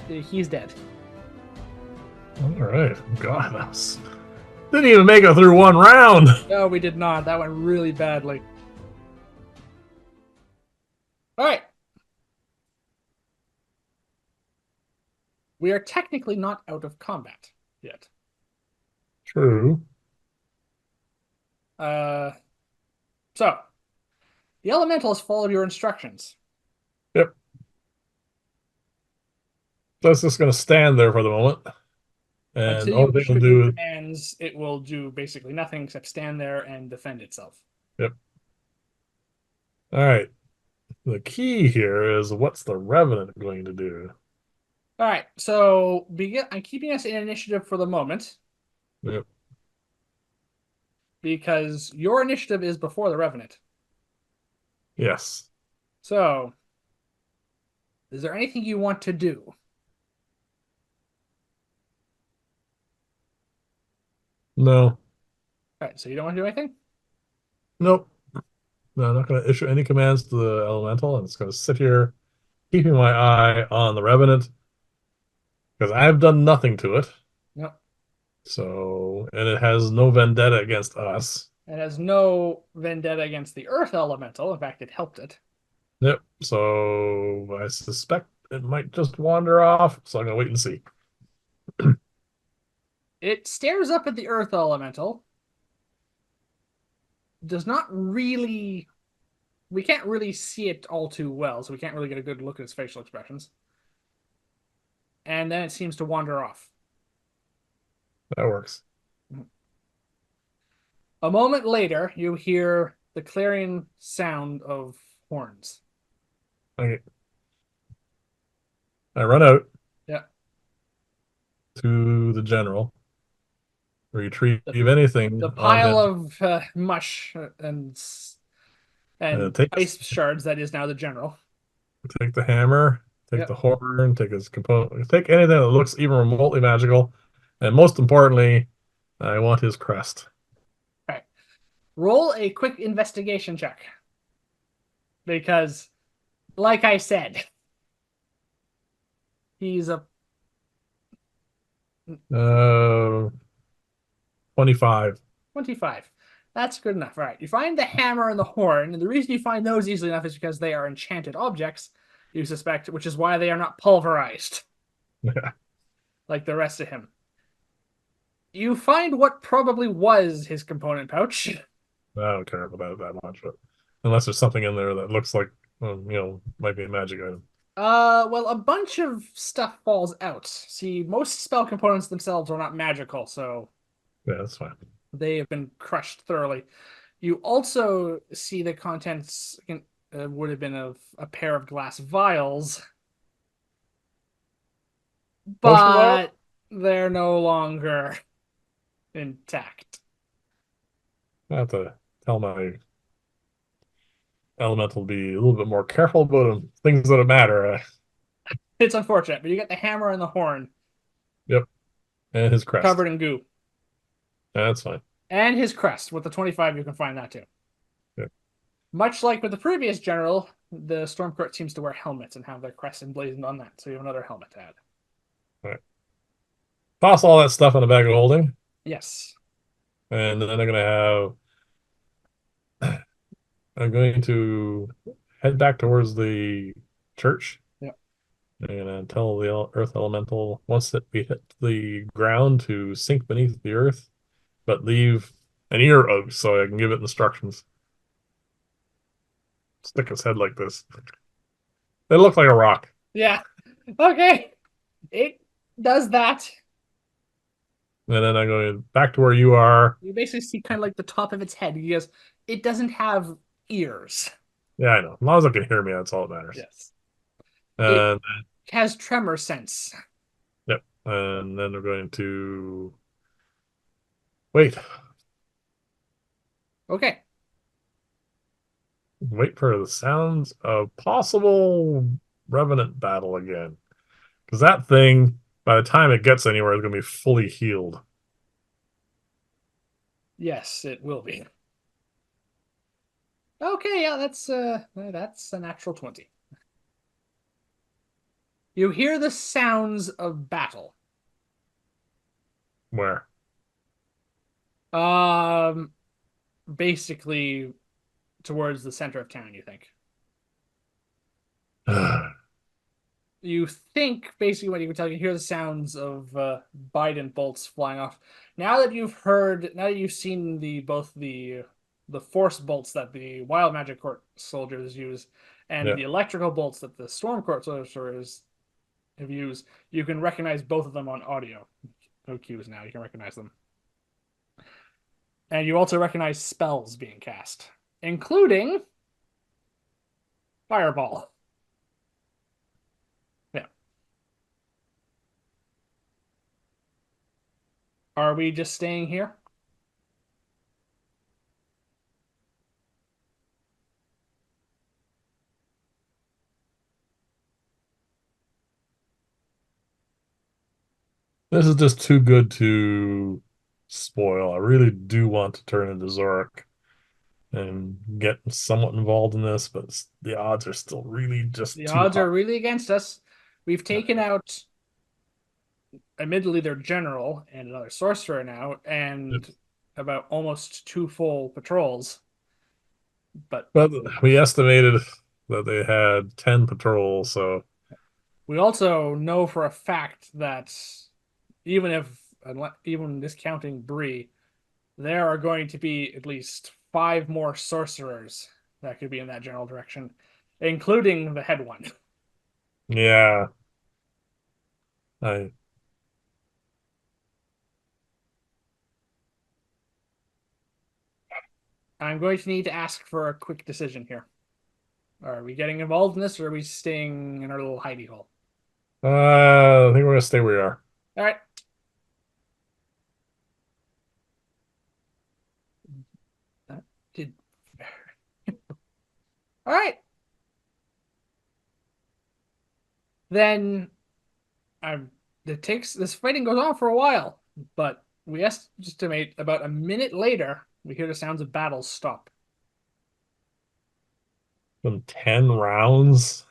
Speaker 1: he's dead.
Speaker 2: All right. God, that was Didn't even make it through one round.
Speaker 1: No, we did not. That went really badly. All right. We are technically not out of combat yet.
Speaker 2: True.
Speaker 1: Uh, so the elementals followed your instructions.
Speaker 2: Yep. So it's just going to stand there for the moment. And
Speaker 1: Until
Speaker 2: the
Speaker 1: you
Speaker 2: only thing
Speaker 1: issue
Speaker 2: it'll
Speaker 1: it new
Speaker 2: do is,
Speaker 1: commands, it will do basically nothing except stand there and defend itself.
Speaker 2: yep. All right. The key here is what's the Revenant going to do?
Speaker 1: All right, so begin. I'm keeping us in initiative for the moment
Speaker 2: Yep.
Speaker 1: because your initiative is before the Revenant.
Speaker 2: Yes.
Speaker 1: So, is there anything you want to do?
Speaker 2: No.
Speaker 1: All right, so you don't want to do anything?
Speaker 2: Nope. No, I'm not going to issue any commands to the Elemental. I'm just going to sit here, keeping my eye on the Revenant because I've done nothing to it.
Speaker 1: No.
Speaker 2: So, and it has no vendetta against us.
Speaker 1: It has no vendetta against the Earth Elemental. In fact, it helped it.
Speaker 2: Yep. So I suspect it might just wander off. So I'm gonna wait and see.
Speaker 1: It stares up at the Earth Elemental. Does not really. We can't really see it all too well, so we can't really get a good look at its facial expressions. And then it seems to wander off.
Speaker 2: That works.
Speaker 1: A moment later, you hear the clarion sound of horns.
Speaker 2: Okay. I run out
Speaker 1: Yeah.
Speaker 2: to the general, retrieve
Speaker 1: The,
Speaker 2: anything
Speaker 1: the
Speaker 2: on
Speaker 1: pile
Speaker 2: him,
Speaker 1: of mush and
Speaker 2: take
Speaker 1: ice shards that is now the general.
Speaker 2: take the hammer, take
Speaker 1: Yep.
Speaker 2: the horn, take his component, take anything that looks even remotely magical, and most importantly, I want his crest.
Speaker 1: All right. Roll a quick investigation check. Because, like I said, he's a
Speaker 2: Uh, 25.
Speaker 1: 25. That's good enough. All right. You find the hammer and the horn, and the reason you find those easily enough is because they are enchanted objects, you suspect, which is why they are not pulverized
Speaker 2: Yeah,
Speaker 1: like the rest of him. You find what probably was his component pouch.
Speaker 2: I don't care about it that much, but unless there's something in there that looks like, might be a magic item.
Speaker 1: Well, a bunch of stuff falls out. See, most spell components themselves are not magical, so
Speaker 2: Yeah, that's fine.
Speaker 1: they have been crushed thoroughly. You also see the contents would have been of a pair of glass vials,
Speaker 2: Potion vial?
Speaker 1: but they're no longer intact.
Speaker 2: I have to tell my elemental to be a little bit more careful about them, things that matter.
Speaker 1: It's unfortunate, but you get the hammer and the horn
Speaker 2: Yep, and his crest.
Speaker 1: covered in goo.
Speaker 2: That's fine.
Speaker 1: And his crest. With the 25, you can find that too.
Speaker 2: Yep.
Speaker 1: Much like with the previous general, the Stormcourt seems to wear helmets and have their crest emblazoned on that, so you have another helmet to add.
Speaker 2: All right. Toss all that stuff in a bag of holding,
Speaker 1: Yes.
Speaker 2: and then I'm going to head back towards the church.
Speaker 1: Yep.
Speaker 2: I'm gonna tell the earth elemental once that we hit the ground to sink beneath the earth, but leave an ear out so I can give it instructions. Stick its head like this. It looked like a rock.
Speaker 1: Yeah. Okay. It does that.
Speaker 2: And then I'm going back to where you are.
Speaker 1: You basically see kind of like the top of its head. He goes, it doesn't have ears.
Speaker 2: Yeah, I know. As long as it can hear me, that's all that matters.
Speaker 1: Yes. It
Speaker 2: And
Speaker 1: has tremor sense.
Speaker 2: yep. And then we're going to wait.
Speaker 1: Okay.
Speaker 2: Wait for the sounds of possible revenant battle again. Because that thing, by the time it gets anywhere, is going to be fully healed.
Speaker 1: Yes, it will be. Okay, yeah, that's a natural 20. You hear the sounds of battle.
Speaker 2: Where?
Speaker 1: Um, basically towards the center of town, you think. You think basically what you can tell, you hear the sounds of Biden bolts flying off. Now that you've seen the force bolts that the wild magic court soldiers use, and
Speaker 2: Yeah.
Speaker 1: the electrical bolts that the storm court soldiers have used, you can recognize both of them on audio. No cues now, you can recognize them, and you also recognize spells being cast, including fireball. Yeah, are we just staying here?
Speaker 2: This is just too good to spoil. I really do want to turn into Zorak and get somewhat involved in this, but the odds are still really just
Speaker 1: The
Speaker 2: too
Speaker 1: odds
Speaker 2: high.
Speaker 1: are really against us. We've taken out, admittedly, their general and another sorcerer now, and about almost two full patrols. But
Speaker 2: But we estimated that they had 10 patrols, so
Speaker 1: we also know for a fact that even if, even discounting Bree, there are going to be at least five more sorcerers that could be in that general direction, including the head one.
Speaker 2: yeah, I
Speaker 1: I'm going to need to ask for a quick decision here. Are we getting involved in this, or are we staying in our little hidey hole?
Speaker 2: I think we're gonna stay where we are.
Speaker 1: All right. That did. All right. Then I'm. It takes this fighting goes on for a while, but we estimate about a minute later we hear the sounds of battle stop.
Speaker 2: From 10 rounds.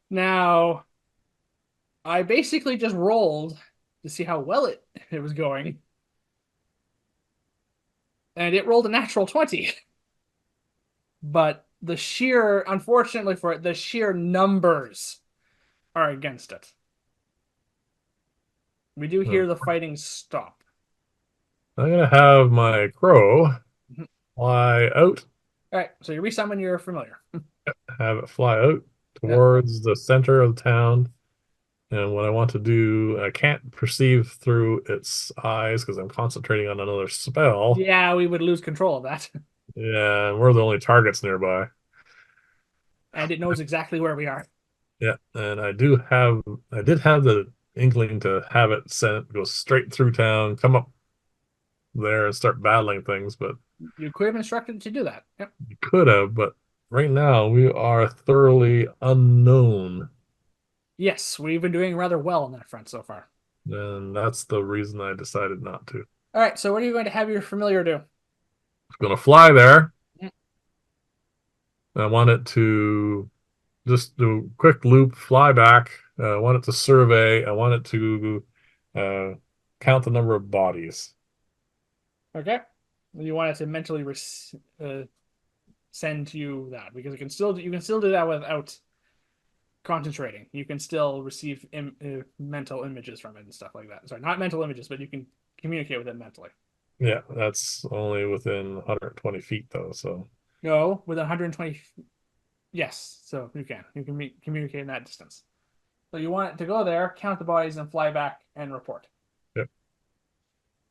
Speaker 1: Now I basically just rolled to see how well it was going, and it rolled a natural 20. But unfortunately for it, the sheer numbers are against it. We do
Speaker 2: Hmm.
Speaker 1: hear the fighting stop.
Speaker 2: I'm gonna have my crow
Speaker 1: Mhm.
Speaker 2: fly out,
Speaker 1: All right, so you resummon your familiar.
Speaker 2: have it fly out
Speaker 1: Yeah,
Speaker 2: towards the center of town. And what I want to do, I can't perceive through its eyes because I'm concentrating on another spell.
Speaker 1: yeah, we would lose control of that,
Speaker 2: Yeah, and we're the only targets nearby.
Speaker 1: and it knows exactly where we are.
Speaker 2: Yeah, and I did have the inkling to have it sent, go straight through town, come up there and start battling things, but
Speaker 1: You could have instructed to do that. Yep.
Speaker 2: you could have. But right now, we are thoroughly unknown,
Speaker 1: Yes, we've been doing rather well on that front so far.
Speaker 2: and that's the reason I decided not to.
Speaker 1: All right, so what are you going to have your familiar do?
Speaker 2: I'm gonna fly there.
Speaker 1: Mm,
Speaker 2: I want it to just do a quick loop, fly back. I want it to survey. I want it to uh, count the number of bodies.
Speaker 1: okay. You want it to mentally send you that because you can still do that without concentrating. You can still receive mental images from it and stuff like that. Sorry, not mental images, but you can communicate with it mentally.
Speaker 2: Yeah, that's only within 120 feet though. So
Speaker 1: No, with 120. Yes, so you can communicate in that distance. So you want it to go there, count the bodies, and fly back and report.
Speaker 2: yeah,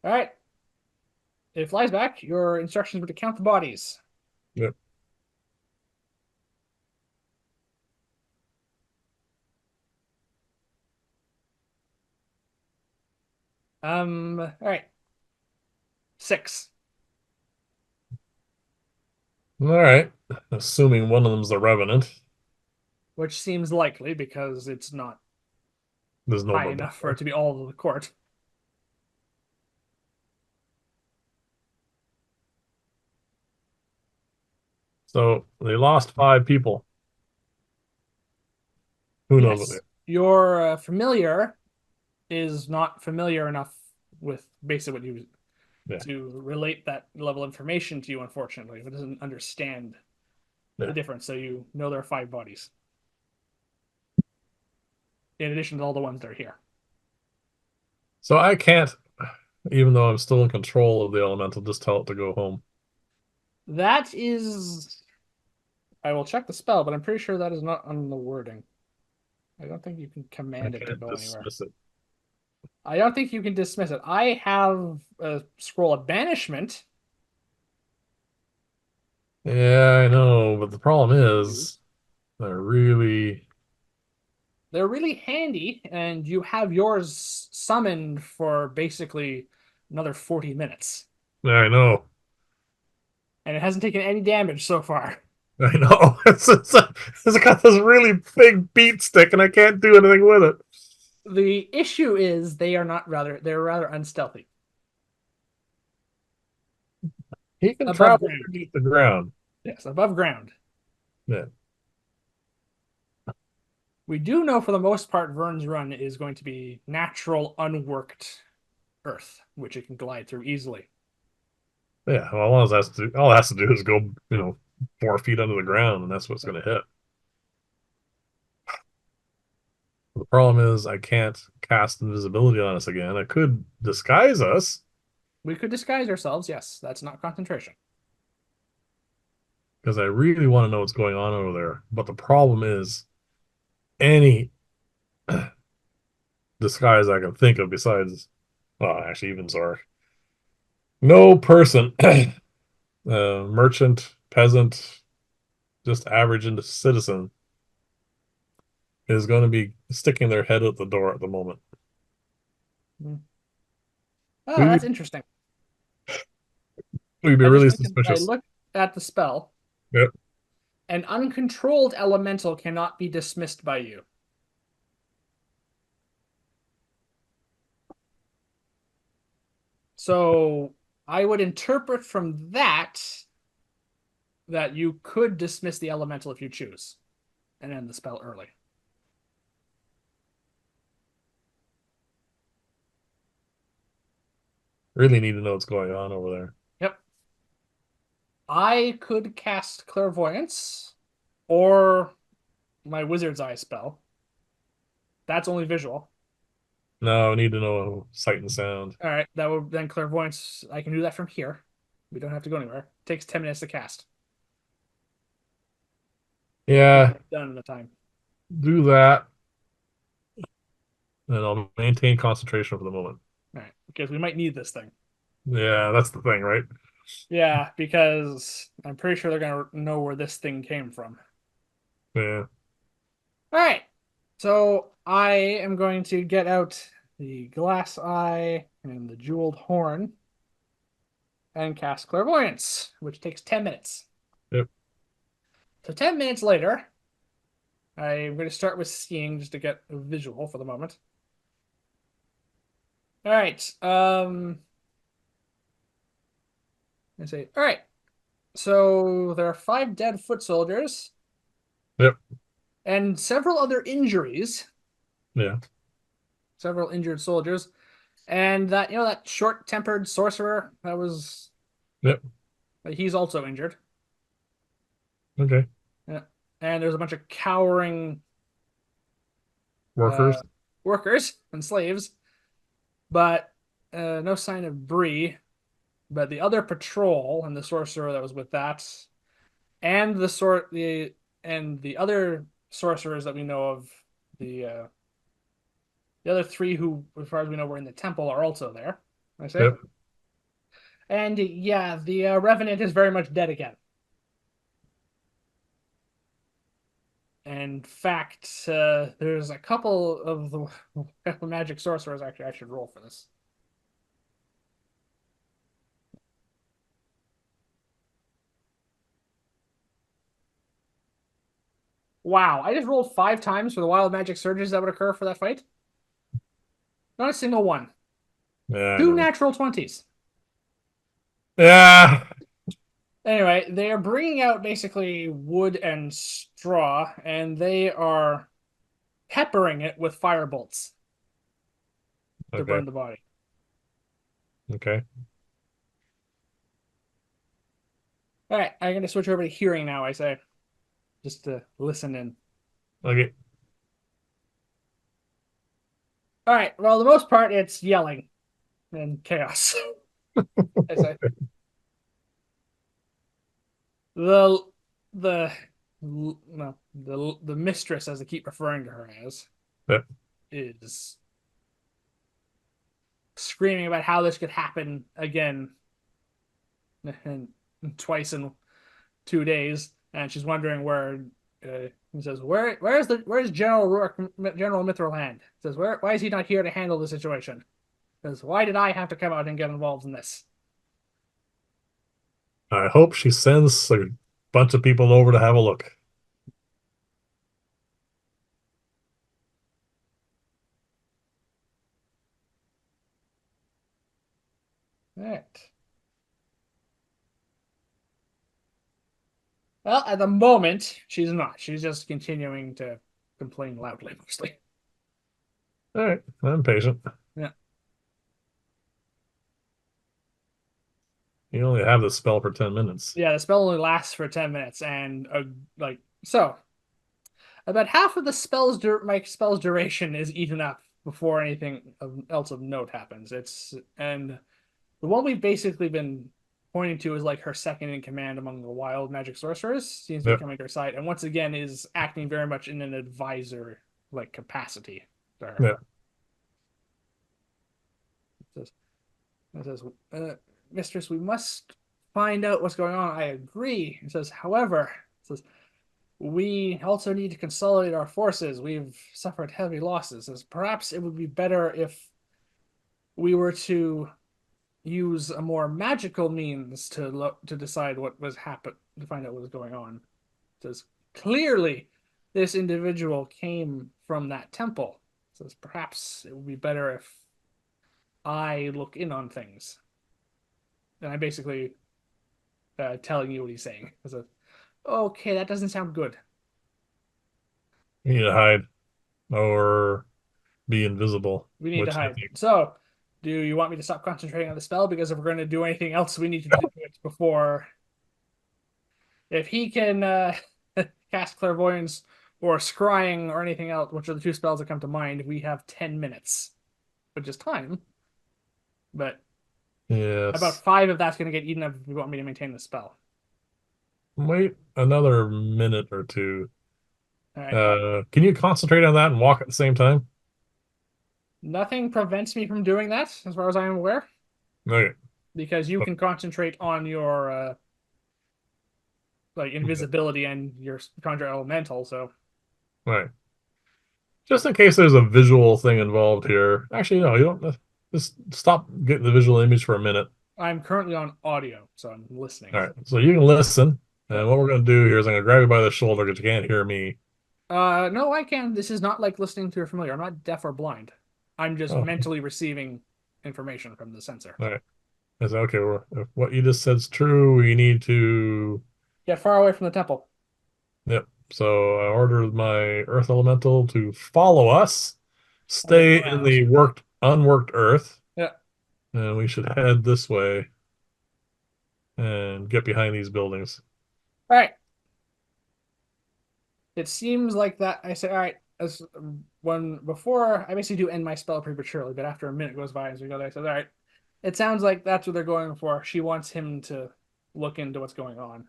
Speaker 1: All right. It flies back. Your instructions were to count the bodies.
Speaker 2: yeah.
Speaker 1: All right. Six,
Speaker 2: All right. Assuming one of them's the Revenant,
Speaker 1: which seems likely because it's not
Speaker 2: there's no
Speaker 1: high
Speaker 2: more
Speaker 1: enough for it
Speaker 2: battle.
Speaker 1: to be all of the court.
Speaker 2: So they lost 5 people. Who knows what they
Speaker 1: Yes. Your familiar is not familiar enough with basically what you.
Speaker 2: Yeah.
Speaker 1: to relate that level of information to you, unfortunately, if it doesn't understand the
Speaker 2: Yeah.
Speaker 1: difference. So you know there are five bodies, in addition to all the ones that are here.
Speaker 2: So I can't, even though I'm still in control of the elemental, just tell it to go home.
Speaker 1: That is. I will check the spell, but I'm pretty sure that is not on the wording. I don't think you can
Speaker 2: I
Speaker 1: command it to
Speaker 2: can't
Speaker 1: go anywhere.
Speaker 2: dismiss it.
Speaker 1: I don't think you can dismiss it. I have a scroll of banishment
Speaker 2: Yeah, I know, but the problem is
Speaker 1: use.
Speaker 2: they're really,
Speaker 1: They're really handy, and you have yours summoned for basically another 40 minutes.
Speaker 2: yeah, I know.
Speaker 1: And it hasn't taken any damage so far.
Speaker 2: I know. It's got this really big beat stick, and I can't do anything with it.
Speaker 1: The issue is they're rather unstealthy.
Speaker 2: He can
Speaker 1: Above
Speaker 2: travel
Speaker 1: ground.
Speaker 2: underneath the ground.
Speaker 1: Yes, above ground.
Speaker 2: Yeah,
Speaker 1: We do know for the most part Vyrn's run is going to be natural, unworked earth, which it can glide through easily.
Speaker 2: yeah. Well, all it has to do is go, 4 feet under the ground, and that's what's going to hit. The problem is I can't cast invisibility on us again. I could disguise us
Speaker 1: We could disguise ourselves, yes. That's not concentration.
Speaker 2: because I really want to know what's going on over there. But the problem is any disguise I can think of besides, well, actually, even Zork. No person, merchant, peasant, just average citizen is going to be sticking their head out the door at the moment.
Speaker 1: Hmm. Oh,
Speaker 2: We
Speaker 1: that's
Speaker 2: would
Speaker 1: interesting.
Speaker 2: we'd be
Speaker 1: I just
Speaker 2: really
Speaker 1: looked I
Speaker 2: suspicious.
Speaker 1: looked at the spell.
Speaker 2: Yep.
Speaker 1: An uncontrolled elemental cannot be dismissed by you. So I would interpret from that you could dismiss the elemental if you choose and end the spell early.
Speaker 2: Really need to know what's going on over there.
Speaker 1: Yep. I could cast clairvoyance or my wizard's eye spell. That's only visual.
Speaker 2: No, I need to know sight and sound.
Speaker 1: All right, that would then clairvoyance. I can do that from here. We don't have to go anywhere. It takes 10 minutes to cast. We can
Speaker 2: Yeah,
Speaker 1: get it done in the time.
Speaker 2: do that, and I'll maintain concentration for the moment.
Speaker 1: All right, because we might need this thing.
Speaker 2: Yeah, that's the thing, right?
Speaker 1: Yeah, because I'm pretty sure they're gonna know where this thing came from.
Speaker 2: Yeah.
Speaker 1: All right, so I am going to get out the glass eye and the jeweled horn and cast clairvoyance, which takes 10 minutes.
Speaker 2: Yep.
Speaker 1: So 10 minutes later, I'm going to start with seeing just to get a visual for the moment. All right. I say, all right. So there are five dead foot soldiers
Speaker 2: Yep.
Speaker 1: and several other injuries,
Speaker 2: Yeah.
Speaker 1: several injured soldiers, and that short-tempered sorcerer that was
Speaker 2: Yep.
Speaker 1: he's also injured.
Speaker 2: Okay.
Speaker 1: Yeah. And there's a bunch of cowering
Speaker 2: Workers.
Speaker 1: workers and slaves, but no sign of Bree. But the other patrol and the sorcerer that was with that, and the other sorcerers that we know of, the uh, the other three who, as far as we know, were in the temple are also there. I say,
Speaker 2: Yep.
Speaker 1: and yeah, the revenant is very much dead again. In fact, there's a couple of the magic sorcerers. Actually, I should roll for this. Wow, I just rolled 5 times for the wild magic surges that would occur for that fight. Not a single one.
Speaker 2: Yeah, I
Speaker 1: Two
Speaker 2: know.
Speaker 1: natural 20s.
Speaker 2: Yeah.
Speaker 1: Anyway, they are bringing out basically wood and straw, and they are peppering it with fire bolts to
Speaker 2: Okay.
Speaker 1: burn the body.
Speaker 2: Okay.
Speaker 1: All right, I'm gonna switch over to hearing now. I say, just to listen in.
Speaker 2: Okay.
Speaker 1: All right. Well, the most part, it's yelling and chaos. I say the the no the mistress, as they keep referring to her as,
Speaker 2: Yeah.
Speaker 1: is screaming about how this could happen again and twice in 2 days, and she's wondering where. He says, "Where's General Rourke, General Mithril Says, why is he not here to handle the situation? Says, why did I have to come out and get involved in this?"
Speaker 2: I hope she sends a bunch of people over to have a look.
Speaker 1: All right. Well, at the moment, she's not. She's just continuing to complain loudly, mostly.
Speaker 2: All right. I'm patient.
Speaker 1: Yeah.
Speaker 2: You only have the spell for 10 minutes.
Speaker 1: Yeah, the spell only lasts for 10 minutes, and like so, about half of the my spell's duration is eaten up before anything else of note happens. It's and the one we've basically been pointing to is like her second in command among the wild magic sorcerers seems to be
Speaker 2: Yep.
Speaker 1: coming to her side, and once again is acting very much in an advisor like capacity to her.
Speaker 2: Yeah.
Speaker 1: It says, Mistress, we must find out what's going on. I agree. It says, however, it says, we also need to consolidate our forces. We've suffered heavy losses. It says, perhaps it would be better if we were to use a more magical means to decide what was happen to find out what was going on. It says, clearly, this individual came from that temple. It says, perhaps it would be better if I look in on things. And I basically telling you what he's saying. It's a, okay, that doesn't sound good.
Speaker 2: You need to hide or be invisible,
Speaker 1: We need to
Speaker 2: which I
Speaker 1: hide.
Speaker 2: think.
Speaker 1: So, do you want me to stop concentrating on the spell? Because if we're going to do anything else, we need to do it before. If he can cast clairvoyance or scrying or anything else, which are the two spells that come to mind, we have 10 minutes, which is time. But about
Speaker 2: Yes.
Speaker 1: five of that's going to get eaten up if we want me to maintain the spell.
Speaker 2: Wait another minute or two.
Speaker 1: All right.
Speaker 2: Can you concentrate on that and walk at the same time?
Speaker 1: Nothing prevents me from doing that, as far as I am aware,
Speaker 2: Okay.
Speaker 1: because you can concentrate on your like
Speaker 2: Yeah.
Speaker 1: invisibility and your conjure elemental. So
Speaker 2: All right. Just in case there's a visual thing involved here. Actually, no, you don't. Just stop getting the visual image for a minute.
Speaker 1: I'm currently on audio, so I'm listening.
Speaker 2: All right. So you can listen.
Speaker 1: Yeah.
Speaker 2: And what we're going to do here is I'm going to grab you by the shoulder because you can't hear me.
Speaker 1: No, I can. This is not like listening to a familiar. I'm not deaf or blind. I'm just
Speaker 2: Oh,
Speaker 1: mentally receiving information from the sensor.
Speaker 2: all right. I said, okay, well, if what you just said is true, we need to.
Speaker 1: Get far away from the temple.
Speaker 2: Yep. So I ordered my earth elemental to follow us,
Speaker 1: I'll get
Speaker 2: stay in
Speaker 1: around.
Speaker 2: the unworked earth,
Speaker 1: Yeah.
Speaker 2: and we should head this way and get behind these buildings.
Speaker 1: All right. It seems like that. I say, all right. As when before, I basically do end my spell prematurely, but after a minute goes by as we go there, I said, all right. It sounds like that's what they're going for. She wants him to look into what's going on.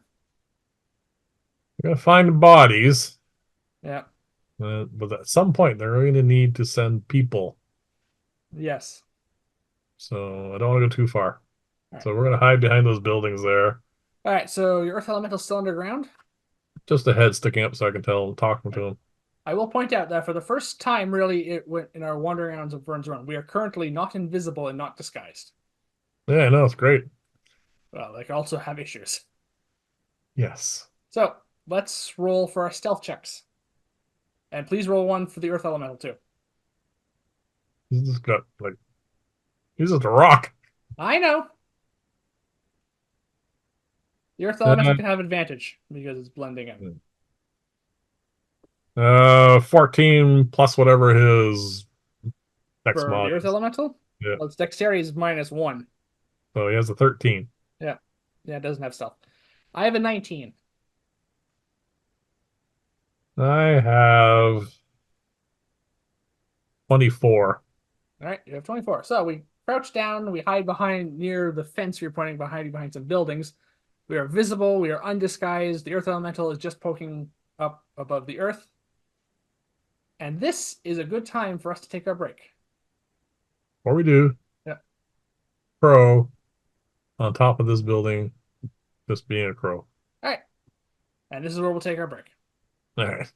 Speaker 2: We're gonna find bodies,
Speaker 1: Yeah.
Speaker 2: but at some point they're going to need to send people.
Speaker 1: Yes.
Speaker 2: So I don't want to go too far.
Speaker 1: All right.
Speaker 2: So we're gonna hide behind those buildings there.
Speaker 1: All right. So your earth elemental is still underground.
Speaker 2: Just a head sticking up so I can tell I'm talking to him.
Speaker 1: I will point out that for the first time, really, it went in our wandering rounds of Vyrn's Run, we are currently not invisible and not disguised.
Speaker 2: Yeah, I know, it's great.
Speaker 1: Well, they can also have issues.
Speaker 2: Yes.
Speaker 1: So let's roll for our stealth checks, and please roll one for the earth elemental too.
Speaker 2: He's just got like he's just a rock.
Speaker 1: I know the earth elemental
Speaker 2: Uh,
Speaker 1: can have advantage because it's blending in.
Speaker 2: 14 plus whatever his next
Speaker 1: For the
Speaker 2: mod
Speaker 1: earth
Speaker 2: is.
Speaker 1: elemental,
Speaker 2: Yeah.
Speaker 1: well, its dexterity is -1.
Speaker 2: So he has a 13.
Speaker 1: Yeah, yeah, it doesn't have stealth. I have a 19.
Speaker 2: I have 24.
Speaker 1: All right, you have 24. So we crouch down, we hide behind near the fence you're pointing behind some buildings. We are visible, we are undisguised. The earth elemental is just poking up above the earth. And this is a good time for us to take our break.
Speaker 2: Before we do,
Speaker 1: Yeah.
Speaker 2: crow on top of this building, just being a crow.
Speaker 1: All right. And this is where we'll take our break.
Speaker 2: All right.